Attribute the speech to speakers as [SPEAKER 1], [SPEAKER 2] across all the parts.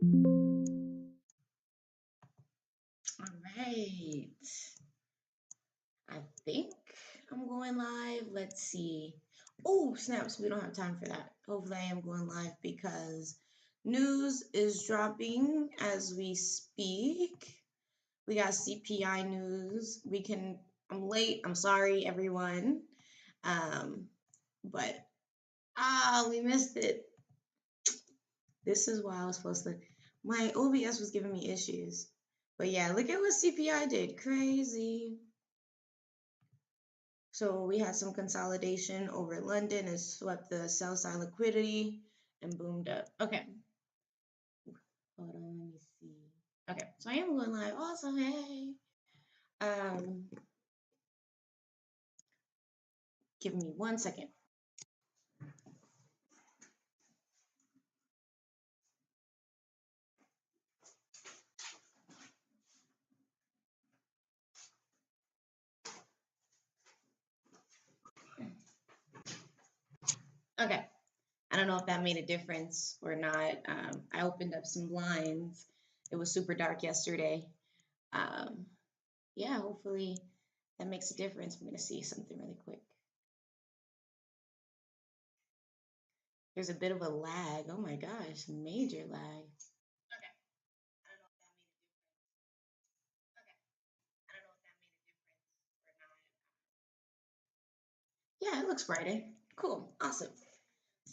[SPEAKER 1] All right. I think I'm going live. Let's see. Oh, snaps. We don't have time for that. Hopefully, I am going live because news is dropping as we speak. We got CPI news. I'm late. I'm sorry, everyone. Um, but we missed it. This is why I was supposed to. My OBS was giving me issues. But yeah, look at what CPI did. Crazy. So we had some consolidation over London and swept the sell side liquidity and boomed up. Okay. Hold on, let me see. Okay, so I am going live. Awesome, hey. Um, give me 1 second. Okay. I don't know if that made a difference or not. I opened up some blinds. It was super dark yesterday. Um, yeah, hopefully that makes a difference. I'm going to see something really quick. There's a bit of a lag. Oh my gosh, major lag. Okay. I don't know if that made a difference. Okay. I don't know if that made a difference or not. Yeah, it looks brighter. Cool. Awesome.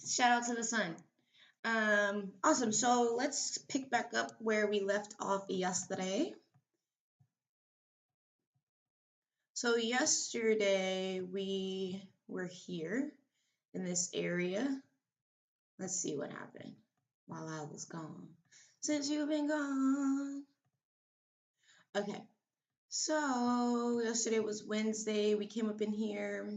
[SPEAKER 1] Shout out to the sun. Awesome. So let's pick back up where we left off yesterday. So yesterday we were here in this area. Let's see what happened while I was gone. Since you've been gone. Okay. So yesterday was Wednesday. We came up in here.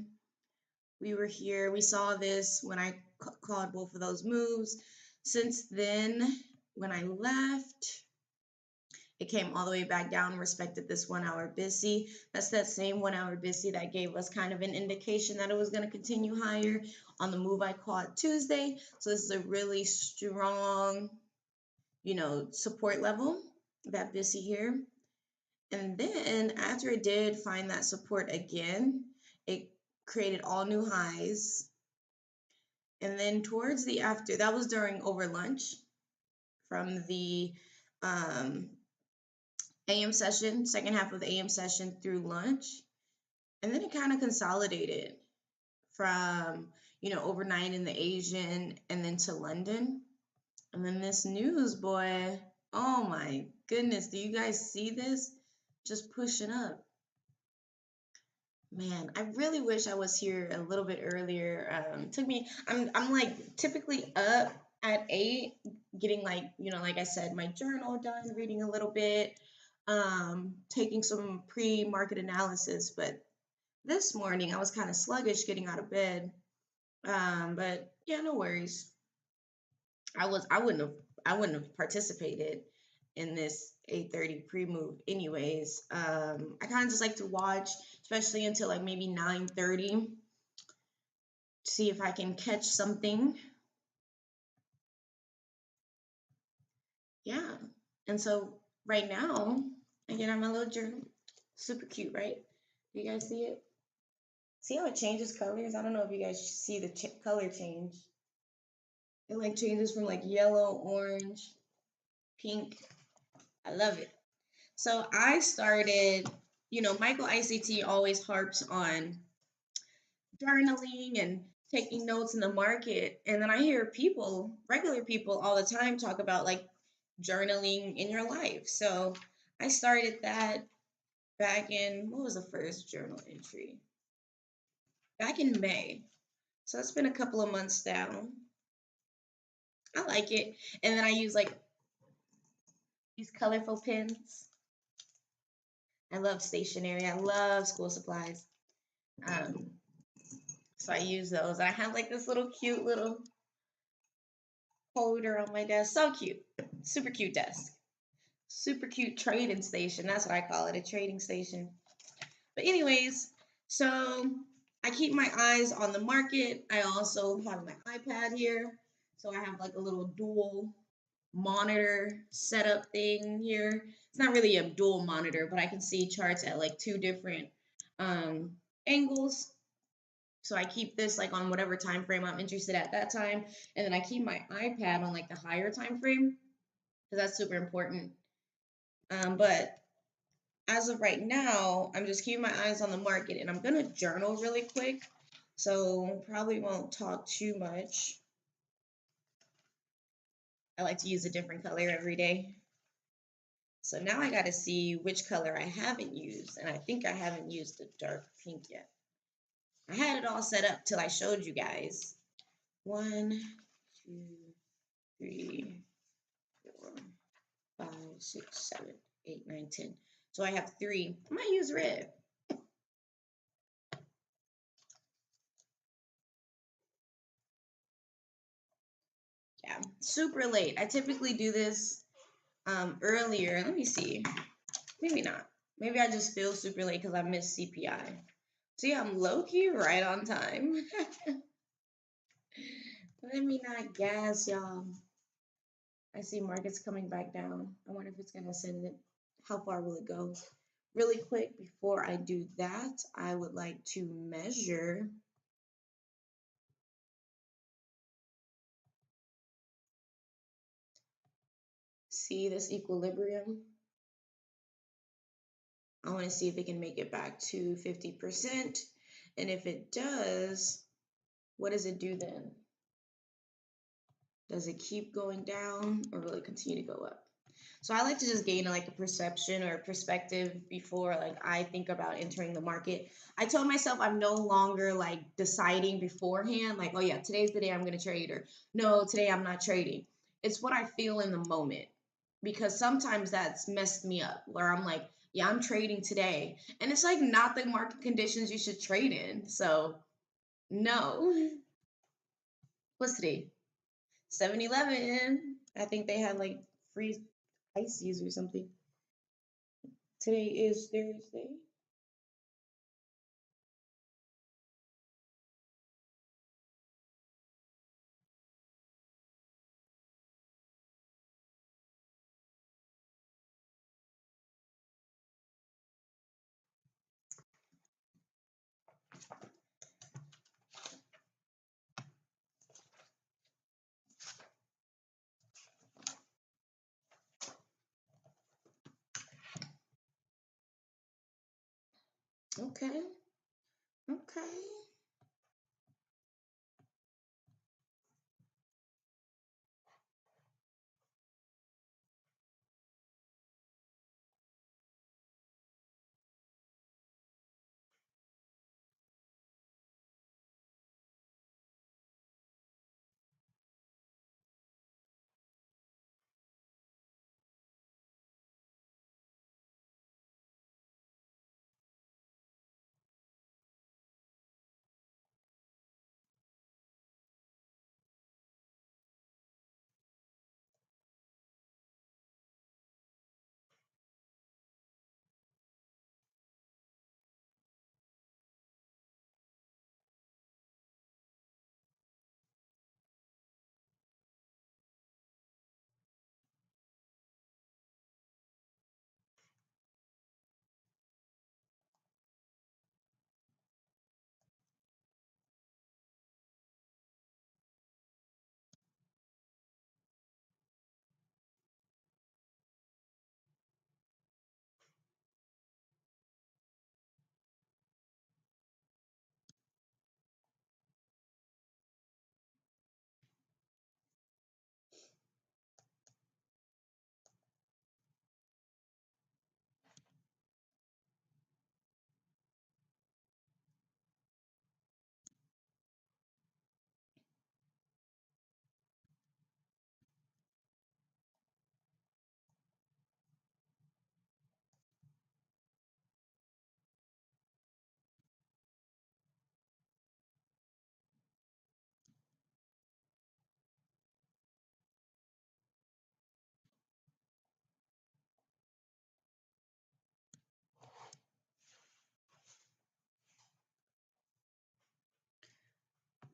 [SPEAKER 1] We were here. We saw this when I called both of those moves. Since then, when I left, it came all the way back down, respected this 1 hour BISI. That's that same 1 hour BISI that gave us kind of an indication that it was going to continue higher on the move I caught Tuesday. So this is a really strong, support level, that BISI here. And then after it did find that support again, it created all new highs. And then towards the after, that was during over lunch from the AM session, second half of the AM session through lunch. And then it kind of consolidated from, overnight in the Asian and then to London. And then this news, boy, oh my goodness, do you guys see this? Just pushing up. Man, I really wish I was here a little bit earlier. Took me, I'm like typically up at 8, getting like I said, my journal done, reading a little bit, taking some pre-market analysis. But this morning I was kind of sluggish getting out of bed. But yeah, no worries. I wouldn't have participated in this 8:30 pre-move anyways. I kind of just like to watch, especially until like maybe 9:30, see if I can catch something. Yeah. And so right now, again, I'm a little journal. Super cute, right? You guys see it? See how it changes colors? I don't know if you guys see the color change. It like changes from like yellow, orange, pink. I love it. So I started, Michael ICT always harps on journaling and taking notes in the market. And then I hear people, regular people, all the time talk about like journaling in your life. So I started that back in, what was the first journal entry? Back in May. So it's been a couple of months down. I like it. And then I use like these colorful pens. I love stationery. I love school supplies. Um, so I use those. I have like this little cute little holder on my desk. So cute. Super cute desk. Super cute trading station. That's what I call it, a trading station. But anyways, so I keep my eyes on the market. I also have my iPad here. So I have like a little dual monitor setup thing here. It's not really a dual monitor, but I can see charts at like two different um, angles. So I keep this like on whatever time frame I'm interested at that time, and then I keep my iPad on like the higher time frame because that's super important. But as of right now, I'm just keeping my eyes on the market, and I'm gonna journal really quick, so probably won't talk too much. I like to use a different color every day. So now I got to see which color I haven't used, and I think I haven't used the dark pink yet. I had it all set up till I showed you guys. 1, 2, 3, 4, 5, 6, 7, 8, 9, 10. So I have 3. I might use red. Yeah, super late. I typically do this earlier. Let me see. Maybe not. Maybe I just feel super late because I missed CPI. So yeah, I'm low-key right on time. Let me not gas, y'all. I see markets coming back down. I wonder if it's going to send it. How far will it go? Really quick, before I do that, I would like to measure. See this equilibrium? I want to see if it can make it back to 50%. And if it does, what does it do then? Does it keep going down or will it continue to go up? So I like to just gain like a perception or a perspective before like I think about entering the market. I told myself I'm no longer like deciding beforehand, like, oh yeah, today's the day I'm gonna trade, or no, today I'm not trading. It's what I feel in the moment. Because sometimes that's messed me up where I'm like, yeah, I'm trading today. And it's like not the market conditions you should trade in. So no. What's today? 7-Eleven. I think they had like free ices or something. Today is Thursday. Okay. Okay.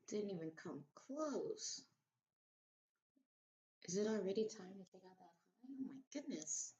[SPEAKER 1] Didn't even come close. Is it already time if they got that high? Oh my goodness.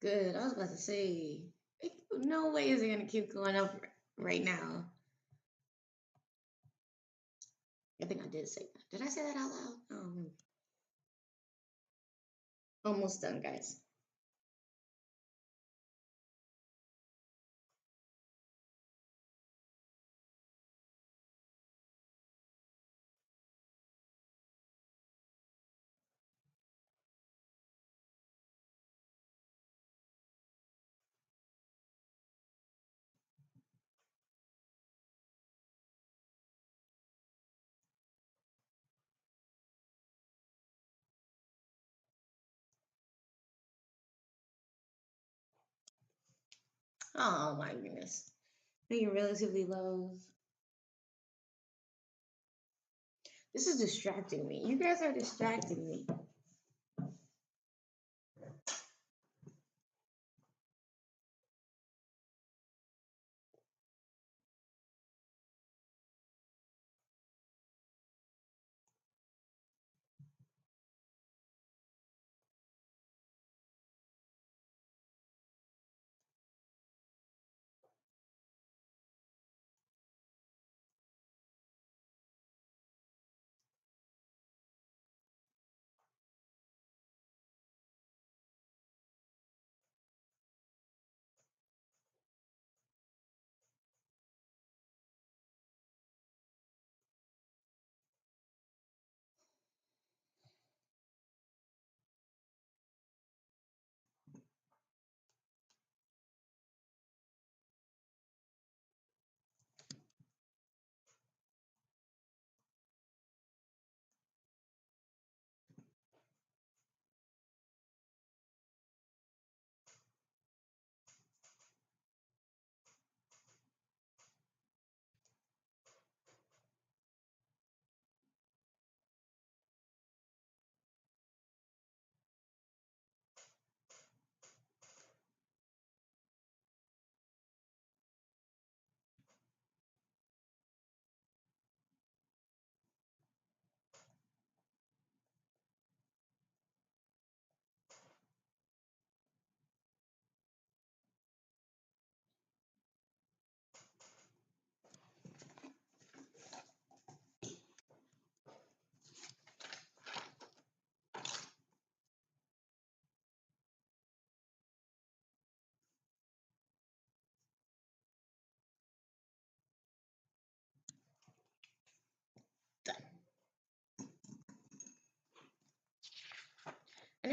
[SPEAKER 1] Good. I was about to say, no way is it gonna keep going up right now. I think I did say that. Did I say that out loud? Almost done, guys. Oh my goodness. Making relatively lows. This is distracting me. You guys are distracting me.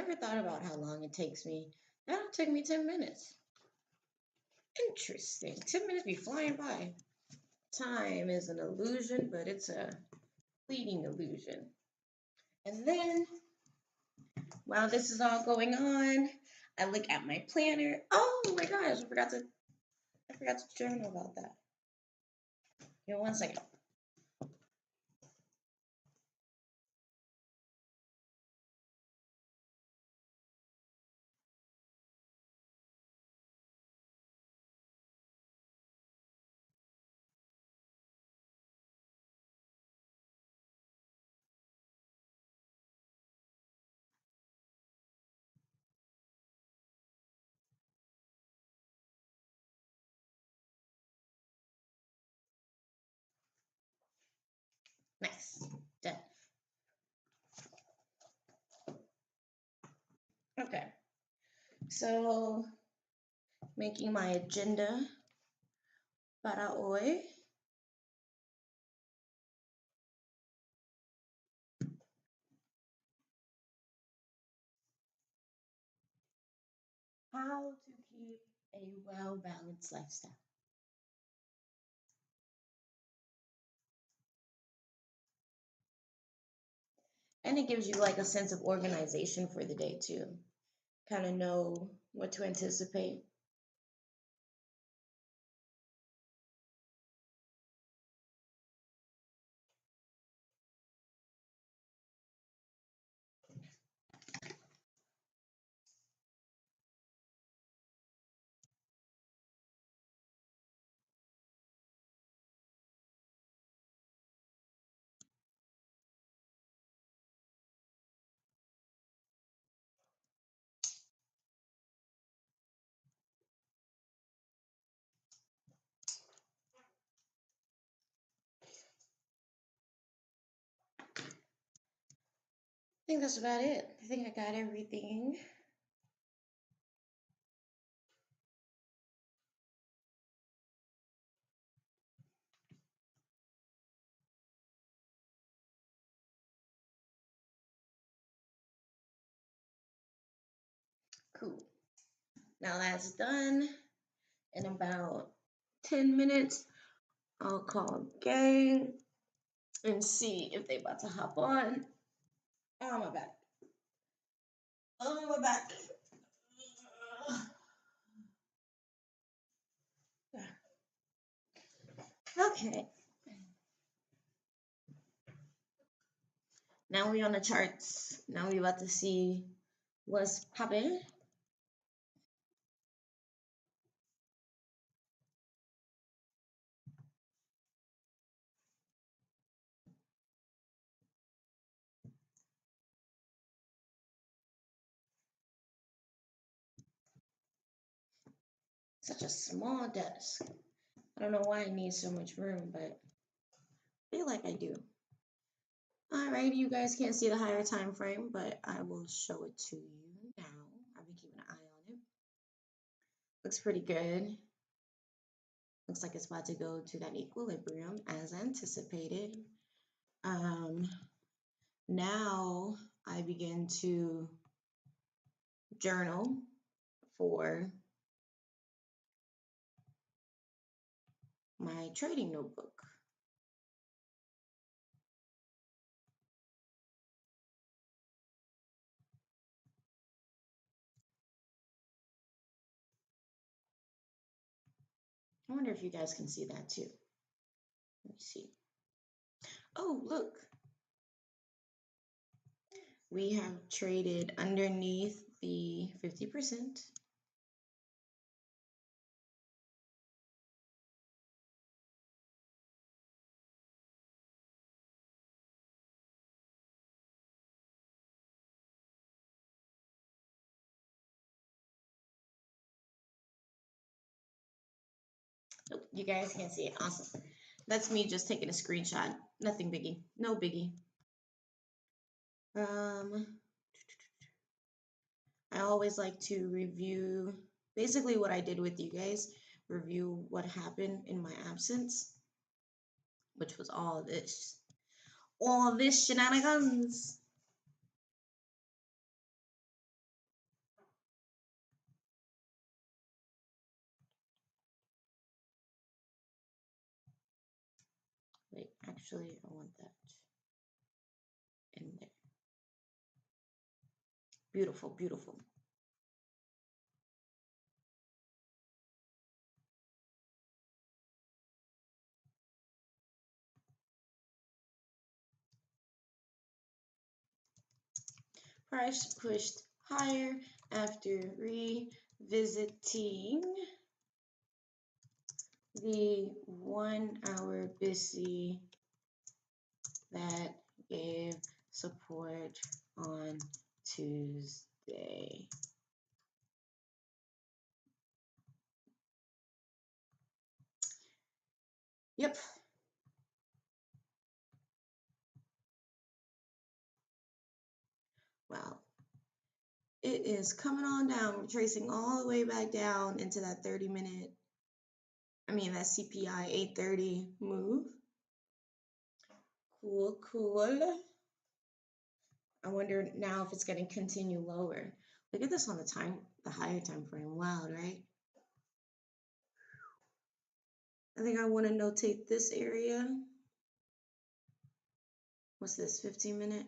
[SPEAKER 1] never thought about how long it takes me. That'll take me 10 minutes. Interesting. 10 minutes be flying by. Time is an illusion, but it's a fleeting illusion. And then, while this is all going on, I look at my planner. Oh my gosh, I forgot to journal about that. Give me 1 second. Nice. Done. Okay. So, making my agenda para hoy. How to keep a well-balanced lifestyle. And it gives you like a sense of organization for the day too. Kind of know what to anticipate. I think that's about it. I think I got everything. Cool. Now that's done. In about 10 minutes, I'll call gang and see if they about to hop on. Oh, my back. Oh, my back. Okay. Now we on the charts. Now we about to see what's popping. Such a small desk. I don't know why I need so much room, but I feel like I do. Alright, you guys can't see the higher time frame, but I will show it to you now. I've been keeping an eye on it. Looks pretty good. Looks like it's about to go to that equilibrium as anticipated. Now I begin to journal for my trading notebook. I wonder if you guys can see that too. Let me see. Oh, look. We have traded underneath the 50%. Oh, you guys can't see it. Awesome. That's me just taking a screenshot. Nothing biggie. No biggie. I always like to review basically what I did with you guys, review what happened in my absence, which was all this shenanigans. Actually, I want that in there. Beautiful, beautiful. Price pushed higher after revisiting the 1 hour BISI that gave support on Tuesday. Yep. Wow. It is coming on down. We're tracing all the way back down into that that CPI 830 move. Cool, cool. I wonder now if it's going to continue lower. Look at this on the higher time frame. Wow, right? I think I want to notate this area. What's this, 15 minute?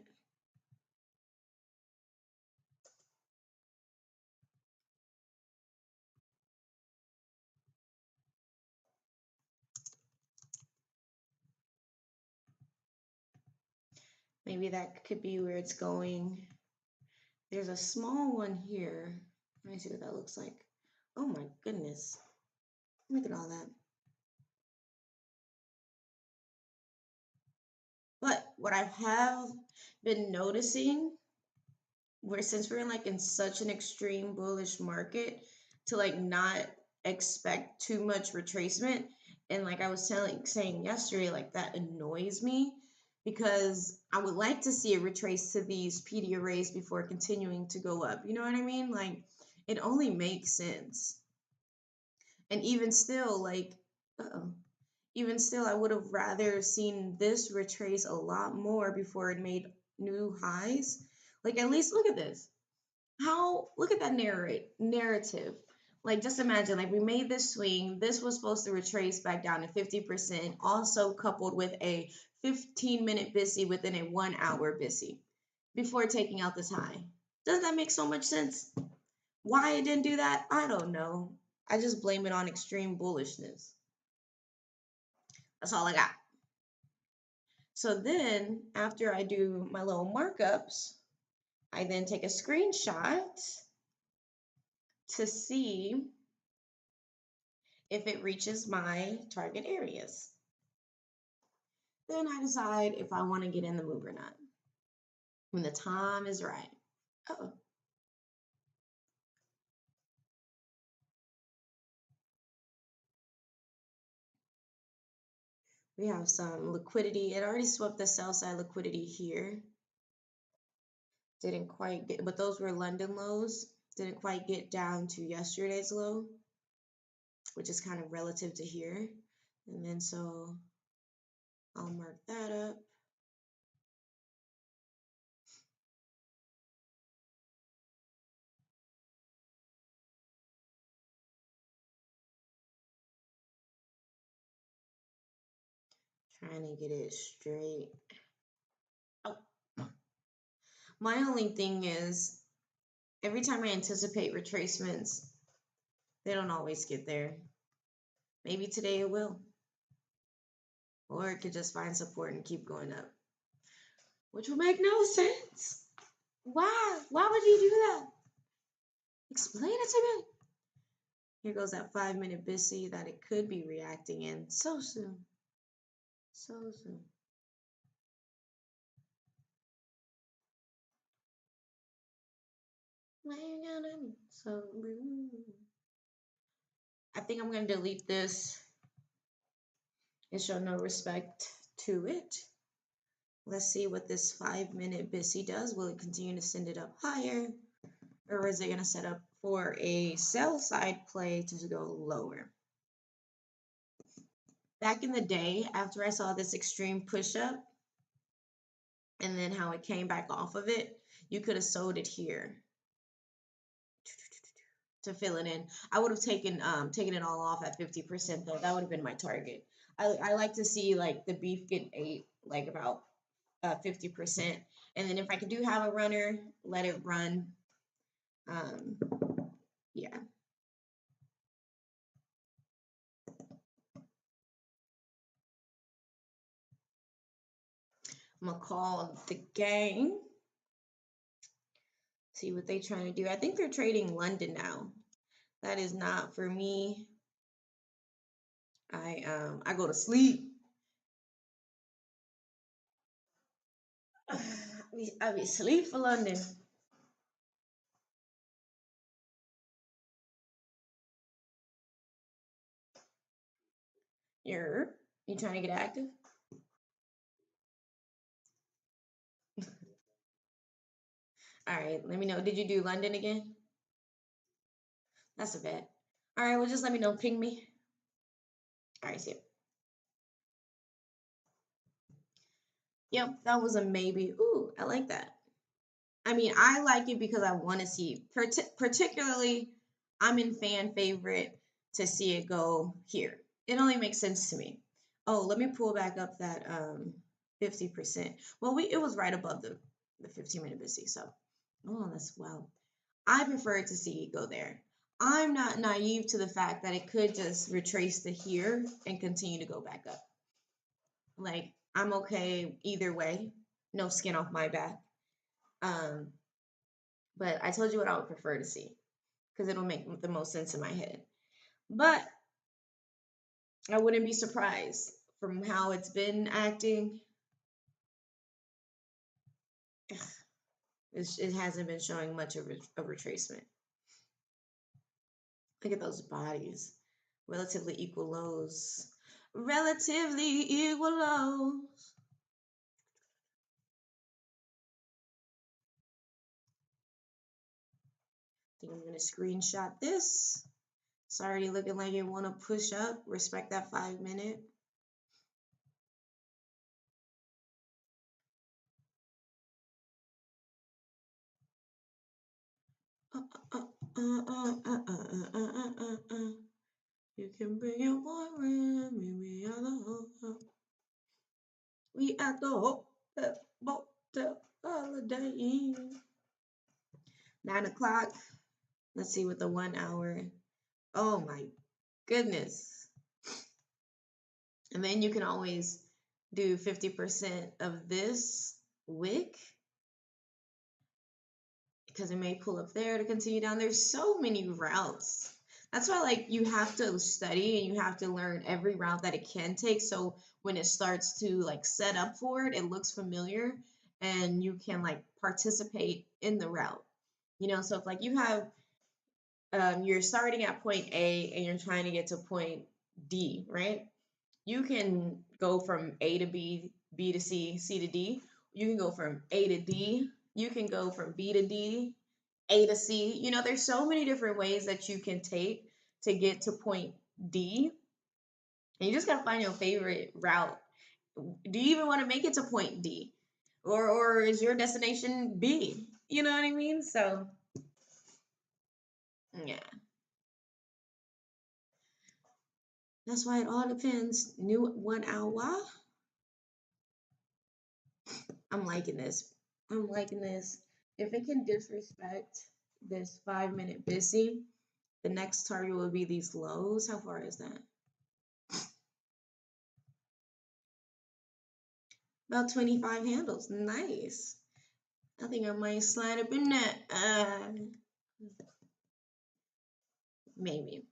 [SPEAKER 1] Maybe that could be where it's going. There's a small one here. Let me see what that looks like. Oh my goodness. Look at all that. But what I have been noticing, since we're in such an extreme bullish market, to not expect too much retracement. And like I was saying yesterday, that annoys me because I would like to see it retrace to these PD arrays before continuing to go up. You know what I mean? It only makes sense. And even still, I would have rather seen this retrace a lot more before it made new highs. At least look at this. Look at that narrative. Just imagine, we made this swing. This was supposed to retrace back down to 50%, also coupled with a 15-minute BISI within a 1 hour BISI before taking out this high. Doesn't that make so much sense? Why it didn't do that, I don't know. I just blame it on extreme bullishness. That's all I got. So then after I do my little markups, I then take a screenshot to see if it reaches my target areas. Then I decide if I want to get in the move or not when the time is right. Uh-oh. We have some liquidity. It already swept the sell side liquidity here. Didn't quite get, but those were London lows. Didn't quite get down to yesterday's low, which is kind of relative to here. And then so I'll mark that up. Trying to get it straight. Oh. My only thing is, every time I anticipate retracements, they don't always get there. Maybe today it will. Or it could just find support and keep going up, which would make no sense. Why? Why would you do that? Explain it to me. Here goes that 5-minute BISI that it could be reacting in so soon. So soon. Why you gonna be so rude? I think I'm gonna delete this and show no respect to it. Let's see what this 5-minute BISI does. Will it continue to send it up higher? Or is it going to set up for a sell side play to go lower? Back in the day, after I saw this extreme push up and then how it came back off of it, you could have sold it here to fill it in. I would have taken it all off at 50% though. That would have been my target. I like to see like the beef get ate like about 50%. And then if I do have a runner, let it run. Um, yeah. I'm gonna call the gang, see what they trying to do. I think they're trading London now. That is not for me. I go to sleep. I be asleep for London. You trying to get active? All right, let me know. Did you do London again? That's a bet. All right, well, just let me know. Ping me. All right, see ya. Yep, that was a maybe. Ooh, I like that. I mean, I like it because I want to see, particularly, I'm in fan favorite to see it go here. It only makes sense to me. Oh, let me pull back up that 50%. Well, it was right above the 15-minute busy. So, oh, that's wow. I prefer to see it go there. I'm not naive to the fact that it could just retrace to here and continue to go back up. Like, I'm okay either way. No skin off my back. Um, but I told you what I would prefer to see because it'll make the most sense in my head. But I wouldn't be surprised from how it's been acting. It hasn't been showing much of a retracement. Look at those bodies. Relatively equal lows. Relatively equal lows. I think I'm going to screenshot this. It's already looking like you want to push up. Respect that 5 minute. You can bring your boyfriend, meet me at the hotel. We at the hotel holiday Inn. 9 o'clock. Let's see what the 1 hour. Oh my goodness. And then you can always do 50% of this wick because it may pull up there to continue down. There's so many routes. That's why like you have to study and you have to learn every route that it can take. So when it starts to like set up for it, it looks familiar and you can like participate in the route. So if like you have you're starting at point A and you're trying to get to point D, right? You can go from A to B, B to C, C to D. You can go from A to D. You can go from B to D, A to C. There's so many different ways that you can take to get to point D. And you just gotta find your favorite route. Do you even want to make it to point D? Or is your destination B? You know what I mean? So yeah. That's why it all depends. New 1 hour. I'm liking this. I'm liking this. If it can disrespect this 5 minute busy, the next target will be these lows. How far is that? About 25 handles. Nice. I think I might slide up in that. Maybe.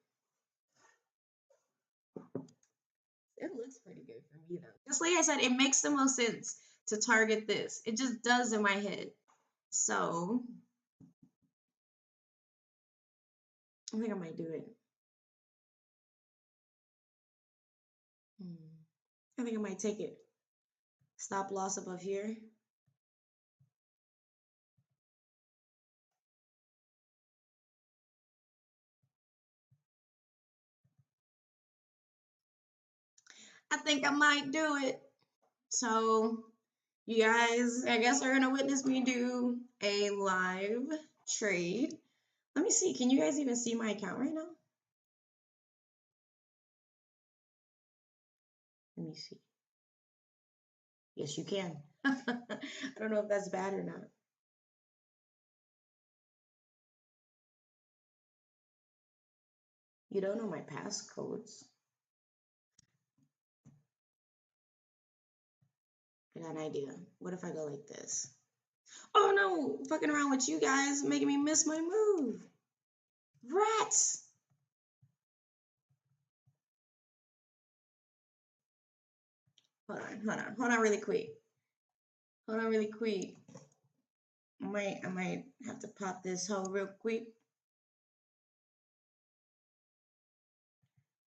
[SPEAKER 1] It looks pretty good for me though. Just like I said, it makes the most sense to target this. It just does in my head. So I think I might do it. I think I might take it. Stop loss above here. I think I might do it. So you guys, I guess, are gonna witness me do a live trade. Let me see. Can you guys even see my account right now? Let me see. Yes, you can. I don't know if that's bad or not. You don't know my passcodes. I got an idea. What if I go like this? Oh no, fucking around with you guys, making me miss my move. Rats! Hold on really quick. Hold on really quick. I might have to pop this hole real quick.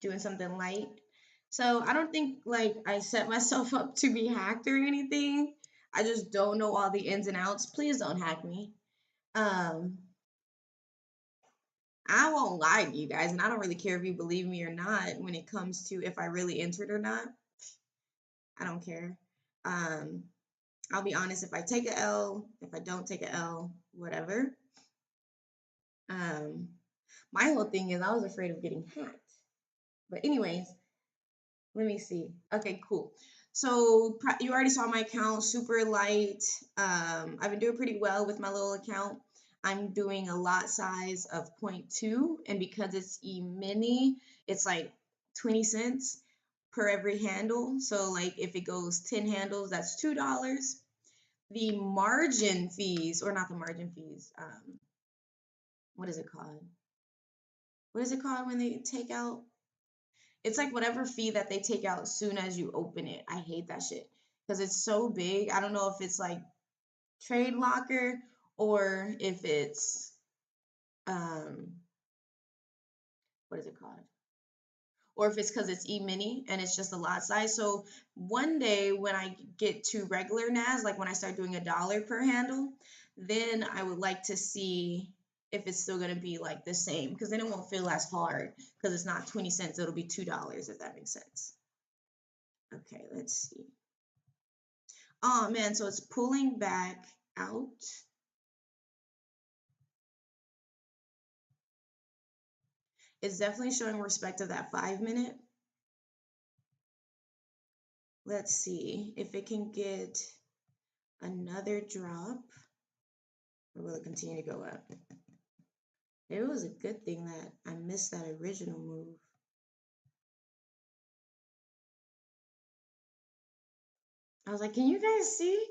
[SPEAKER 1] Doing something light. So I don't think like I set myself up to be hacked or anything. I just don't know all the ins and outs. Please don't hack me. Um, I won't lie to you guys, and I don't really care if you believe me or not when it comes to if I really entered or not. I don't care. Um, I'll be honest, if I take a L, if I don't take a L, whatever. Um, my whole thing is I was afraid of getting hacked. But anyways, let me see. Okay, cool. So you already saw my account, super light. I've been doing pretty well with my little account. I'm doing a lot size of 0.2, and because it's e-mini, it's like 20 cents per every handle. So like if it goes 10 handles, that's $2. The margin fees, or not the margin fees, what is it called? What is it called when they take out? It's like whatever fee that they take out as soon as you open it. I hate that shit because it's so big. I don't know if it's like Trade Locker or if it's um what is it called? Or if it's because it's e-mini and it's just a lot size. So one day when I get to regular NAS, like when I start doing $1 per handle, then I would like to see if it's still gonna be like the same, because then it won't feel as hard because it's not 20 cents, it'll be $2, if that makes sense. Okay, let's see. Oh man, so it's pulling back out. It's definitely showing respect of that 5 minute. Let's see if it can get another drop, or will it continue to go up? Maybe it was a good thing that I missed that original move. I was like, can you guys see?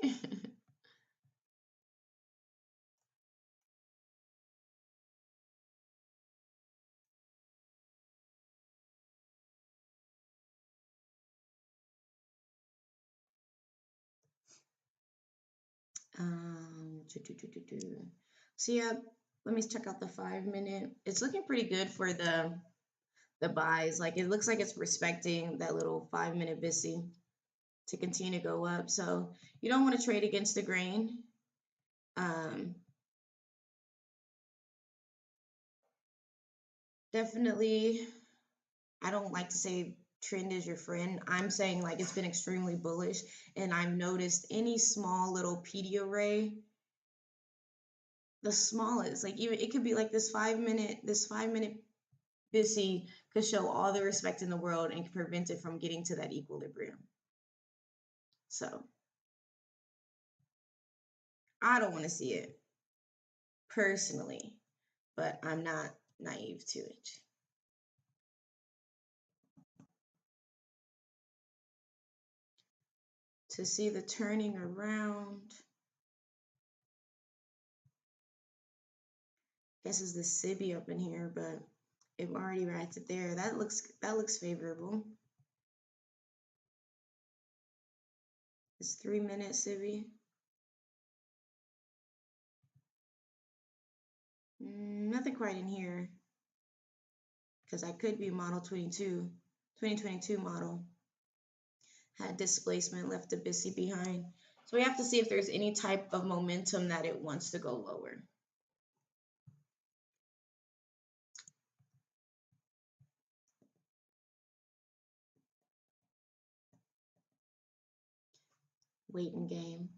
[SPEAKER 1] So yeah, let me check out the 5 minute. It's looking pretty good for the buys. Like it looks like it's respecting that little 5 minute BISI to continue to go up. So you don't want to trade against the grain. Definitely, I don't like to say trend is your friend. I'm saying like it's been extremely bullish, and I've noticed any small little PD array, the smallest, like even it could be like this 5 minute BISI could show all the respect in the world and prevent it from getting to that equilibrium. So I don't want to see it personally, but I'm not naive to it. To see the turning around. Guess is the Sibi up in here, but it already writes it there. That looks favorable. It's 3 minute Sibi. Nothing quite in here, because I could be model 2022 model. Had displacement, left a BISI behind. So we have to see if there's any type of momentum that it wants to go lower. Waiting game.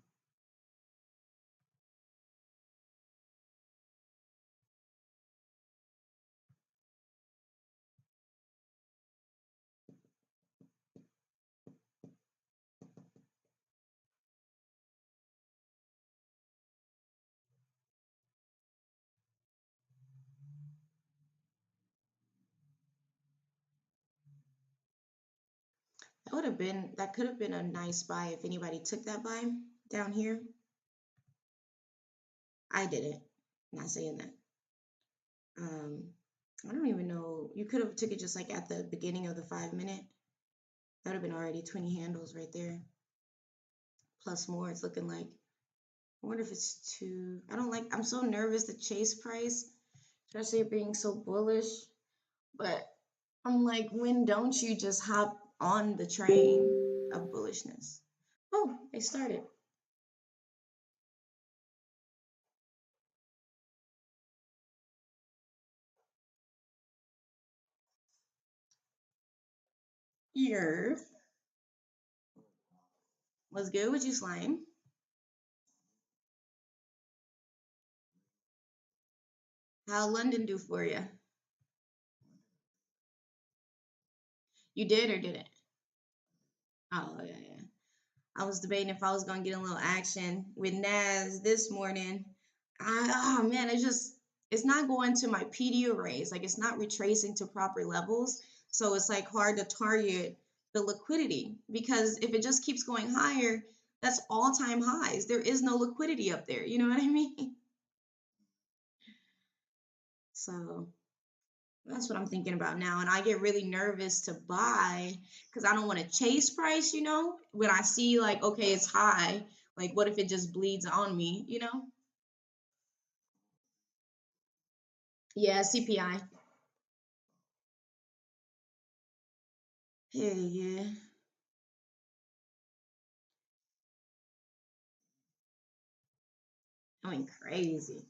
[SPEAKER 1] that could have been a nice buy if anybody took that buy down here. I didn't. Not saying that. I don't even know. You could have took it just like at the beginning of the 5 minute. That would have been already 20 handles right there. Plus more, it's looking like. I wonder if it's too. I'm so nervous to chase price, especially being so bullish. But I'm like, when don't you just hop on the train of bullishness? Oh, they started. Here. What's good with you, slime? How London do for you? You did or didn't? Oh, yeah, yeah. I was debating if I was gonna get a little action with Nas this morning. Oh man, it's not going to my PD arrays. Like it's not retracing to proper levels. So it's like hard to target the liquidity because if it just keeps going higher, that's all-time highs. There is no liquidity up there. You know what I mean? So that's what I'm thinking about now. And I get really nervous to buy because I don't want to chase price, when I see like, okay, it's high. Like, what if it just bleeds on me? Yeah, CPI. Hey, yeah. I went crazy.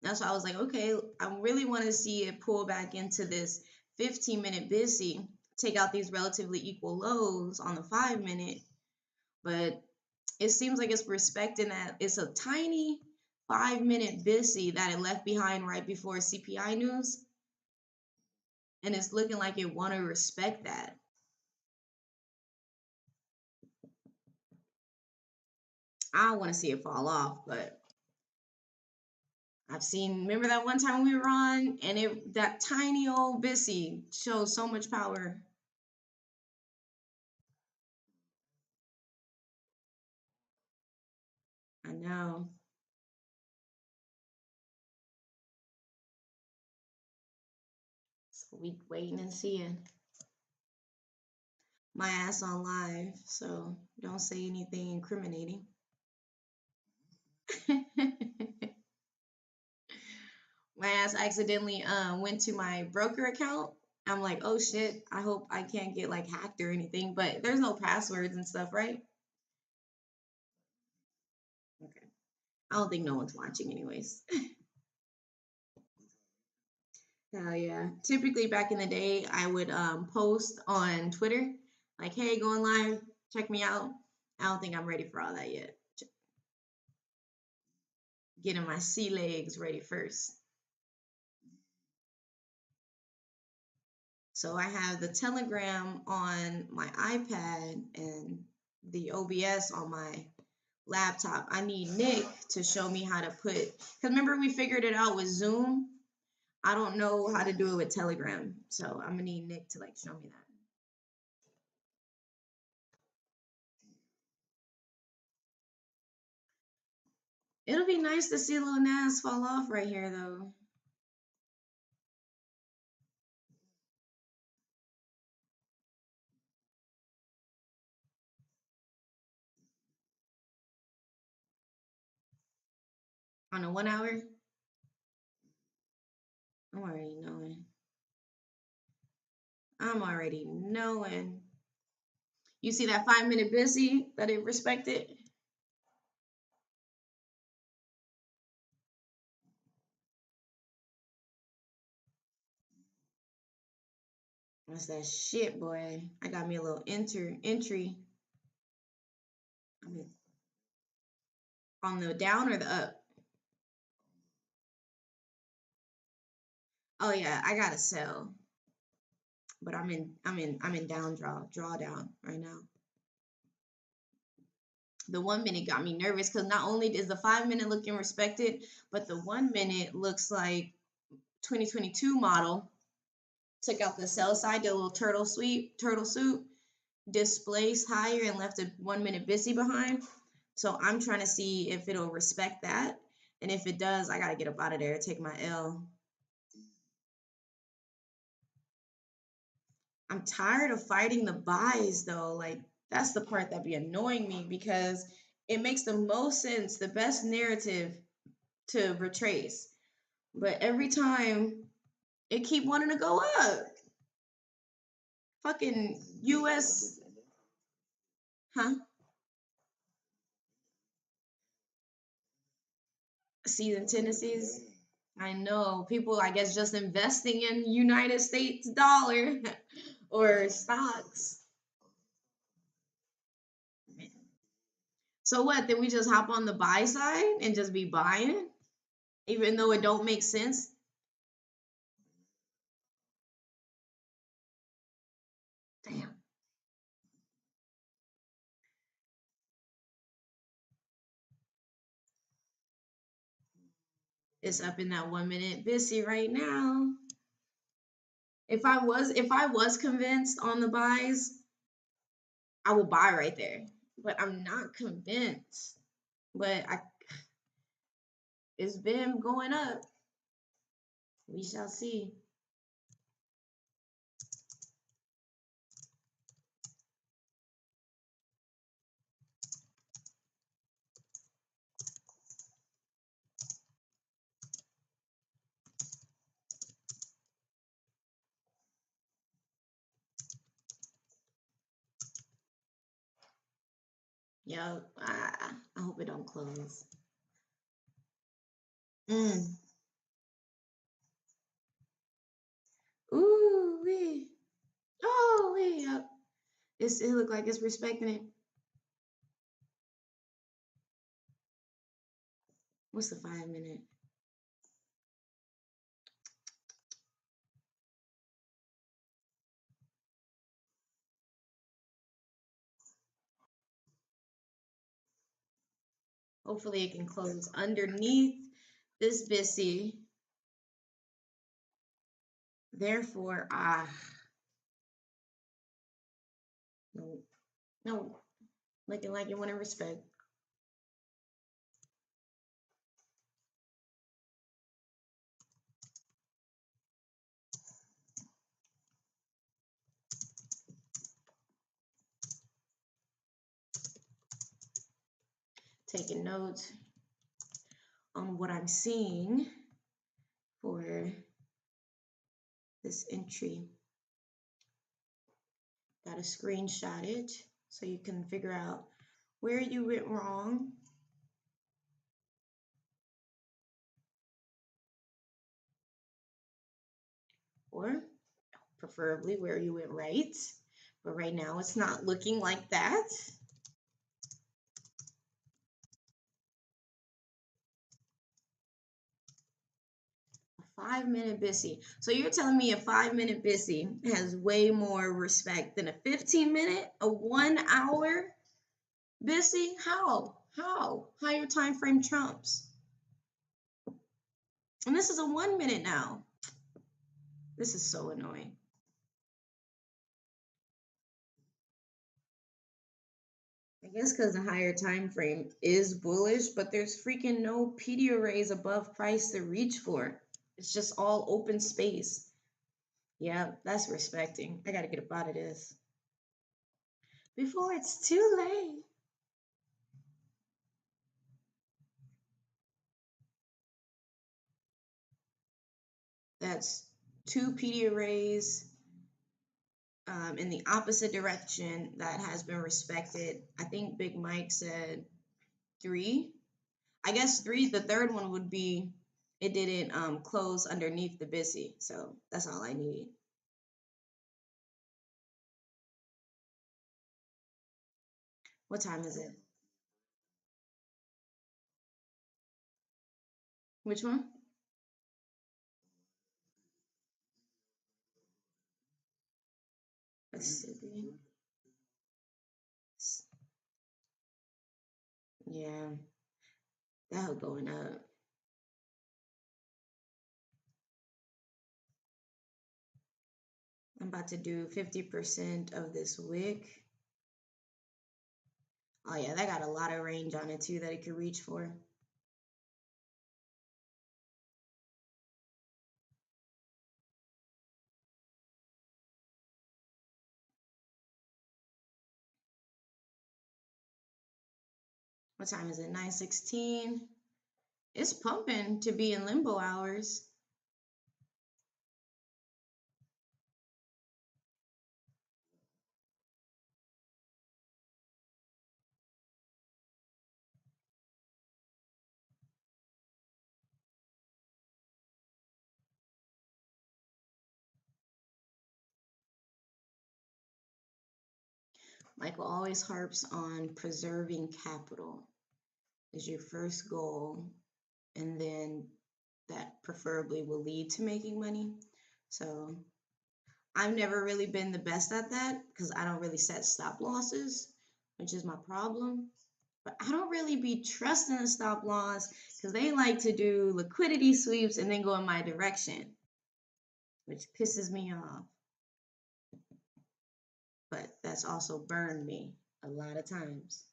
[SPEAKER 1] That's why I was like, okay, I really want to see it pull back into this 15-minute busy, take out these relatively equal lows on the 5 minute. But it seems like it's respecting that it's a tiny 5 minute busy that it left behind right before CPI news. And it's looking like it want to respect that. I want to see it fall off, but remember that one time we were on and that tiny old busy shows so much power. I know. So we waiting and seeing. My ass on live, so don't say anything incriminating. My ass accidentally went to my broker account. I'm like, oh shit, I hope I can't get like hacked or anything, but there's no passwords and stuff, right? Okay. I don't think no one's watching anyways. Hell yeah. Typically back in the day, I would post on Twitter, like, hey, going live, check me out. I don't think I'm ready for all that yet. Getting my sea legs ready first. So I have the Telegram on my iPad and the OBS on my laptop. I need Nick to show me how to because remember we figured it out with Zoom. I don't know how to do it with Telegram. So I'm gonna need Nick to like show me that. It'll be nice to see Lil Nas fall off right here though. On a 1 hour. I'm already knowing. I'm already knowing. You see that 5 minute busy that it respected? That's that shit, boy. I got me a little entry. I mean, on the down or the up? Oh yeah, I gotta sell. But I'm in drawdown right now. The 1 minute got me nervous because not only is the 5 minute looking respected, but the 1 minute looks like 2022 model. Took out the sell side, did a little turtle suit, displaced higher and left a 1 minute BISI behind. So I'm trying to see if it'll respect that. And if it does, I got to get up out of there, take my L. I'm tired of fighting the buys though. Like that's the part that be annoying me because it makes the most sense, the best narrative to retrace. But every time it keep wanting to go up. Fucking US, huh? Season tendencies. I know people, I guess, just investing in United States dollar or stocks. So what? Then we just hop on the buy side and just be buying, even though it don't make sense. Damn, it's up in that 1 minute BISI right now. If I was convinced on the buys, I will buy right there. But I'm not convinced. But it's been going up. We shall see. Yo, I hope it don't close. Mm. Ooh wee. Oh wee. Yep. It look like it's respecting it. What's the 5 minute? Hopefully it can close underneath this BISI. Therefore, no, no, looking like it want to respect. Taking notes on what I'm seeing for this entry. Got to screenshot it so you can figure out where you went wrong. Or preferably where you went right. But right now it's not looking like that. A 5 minute BISI. So you're telling me a 5 minute BISI has way more respect than a 15 minute, a 1 hour BISI? How? How? Higher time frame trumps. And this is a 1 minute now. This is so annoying. I guess because the higher time frame is bullish, but there's freaking no PD arrays above price to reach for. It's just all open space. Yeah, that's respecting. I gotta get up out of this before it's too late. That's two PD arrays in the opposite direction that has been respected. I think Big Mike said 3. I guess 3. The third one would be it didn't close underneath the BISI. So that's all I need. What time is it? Which one? Mississippi. Yeah, that going up. I'm about to do 50% of this wick. Oh yeah, that got a lot of range on it too that it could reach for. What time is it? 9:16. It's pumping to be in limbo hours. Michael always harps on preserving capital is your first goal, and then that preferably will lead to making money. So I've never really been the best at that because I don't really set stop losses, which is my problem. But I don't really be trusting the stop loss because they like to do liquidity sweeps and then go in my direction, which pisses me off. But that's also burned me a lot of times.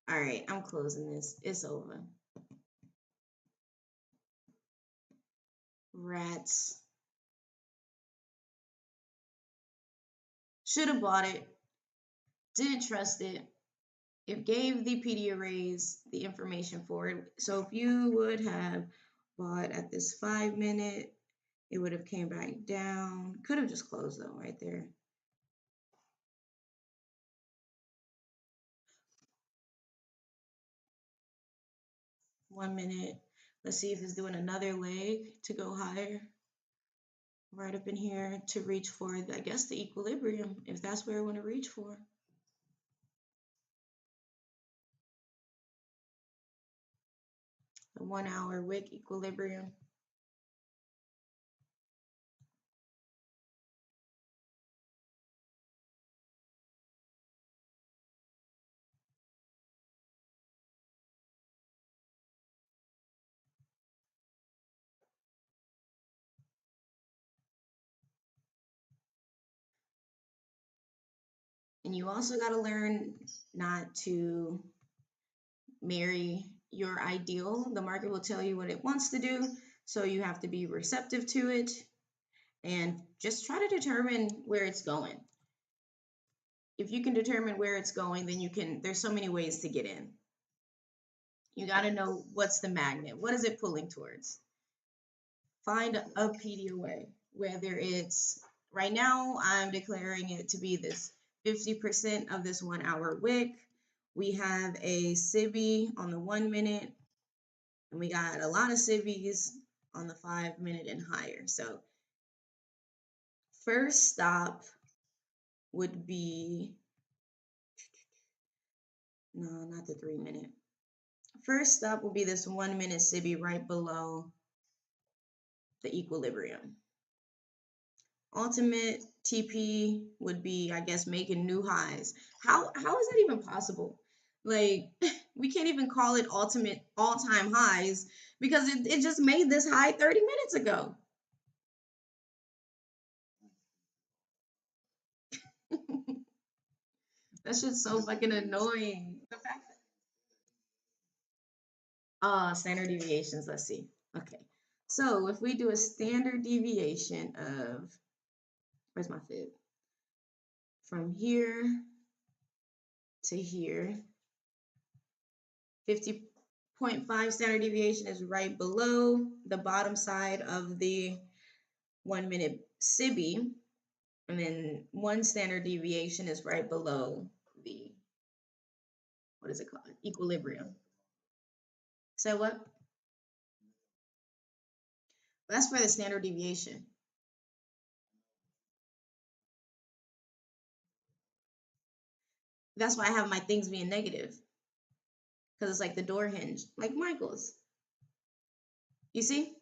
[SPEAKER 1] All right, I'm closing this. It's over. Rats. Should have bought it. Didn't trust it. It gave the PD arrays the information for it. So if you would have bought at this 5 minute, it would have came back down. Could have just closed though, right there. One minute. Let's see if it's doing another leg to go higher. Right up in here to reach for, I guess, the equilibrium, if that's where I want to reach for. The 1 hour wick equilibrium. And you also got to learn not to marry your ideal. The market will tell you what it wants to do, so you have to be receptive to it and just try to determine where it's going. If you can determine where it's going, then you can, there's so many ways to get in. You got to know what's the magnet, what is it pulling towards. Find a PDOA, whether it's, right now I'm declaring it to be this 50% of this 1 hour wick. We have a SIBI on the 1 minute, and we got a lot of SIBIs on the 5 minute and higher. So first stop would be, no, not the 3 minute. First stop will be this 1 minute SIBI right below the equilibrium. Ultimate TP would be, I guess, making new highs. How is that even possible? Like, we can't even call it ultimate all-time highs because it just made this high 30 minutes ago. That shit's so fucking annoying. The fact that standard deviations, let's see. Okay. So if we do a standard deviation of, where's my fib? From here to here, 50.5 standard deviation is right below the bottom side of the 1 minute SIBI, and then 1 standard deviation is right below the, what is it called? Equilibrium. So what? That's for the standard deviation. That's why I have my things being negative, because it's like the door hinge, like Michael's. You see?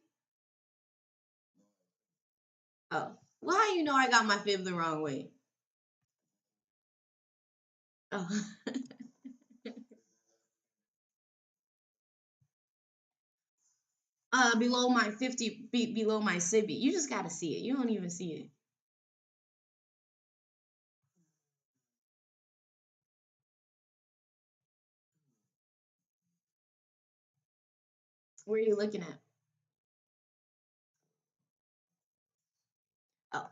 [SPEAKER 1] Oh, well, how you know I got my fib the wrong way? Oh. Below my 50, below my SIBI. You just gotta see it. You don't even see it. Where are you looking at? Oh,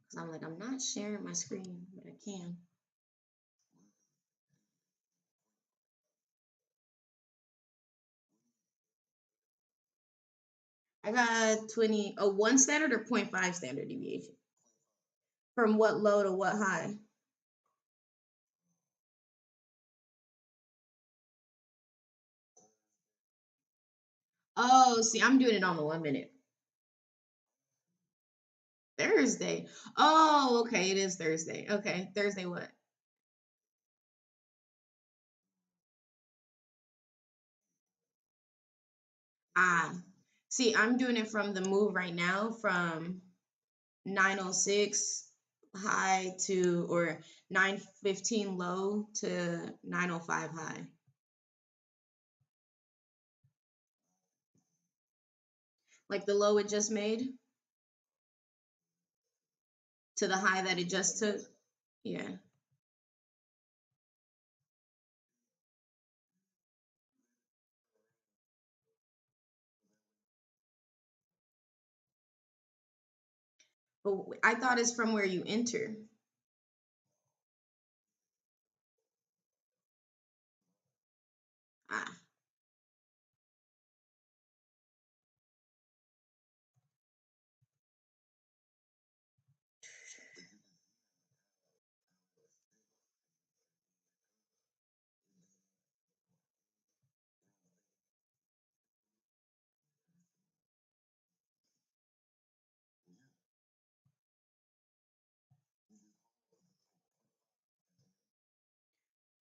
[SPEAKER 1] because I'm like, I'm not sharing my screen, but I can. I got 20, oh, 1 standard or 0.5 standard deviation? From what low to what high? Oh, see, I'm doing it on the 1 minute. Thursday. Oh, okay, it is Thursday. Okay, Thursday what? Ah, see, I'm doing it from the move right now from 906 high to, or 915 low to 905 high. Like the low it just made to the high that it just took. Yeah. But I thought it's from where you enter. Ah,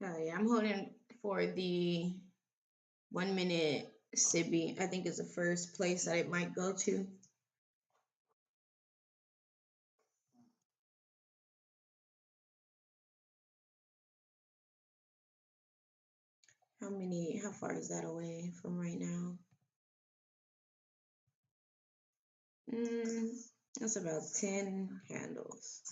[SPEAKER 1] oh yeah, I'm holding for the 1 minute Sibi. I think is the first place that it might go to. How far is that away from right now? Mm, that's about 10 handles.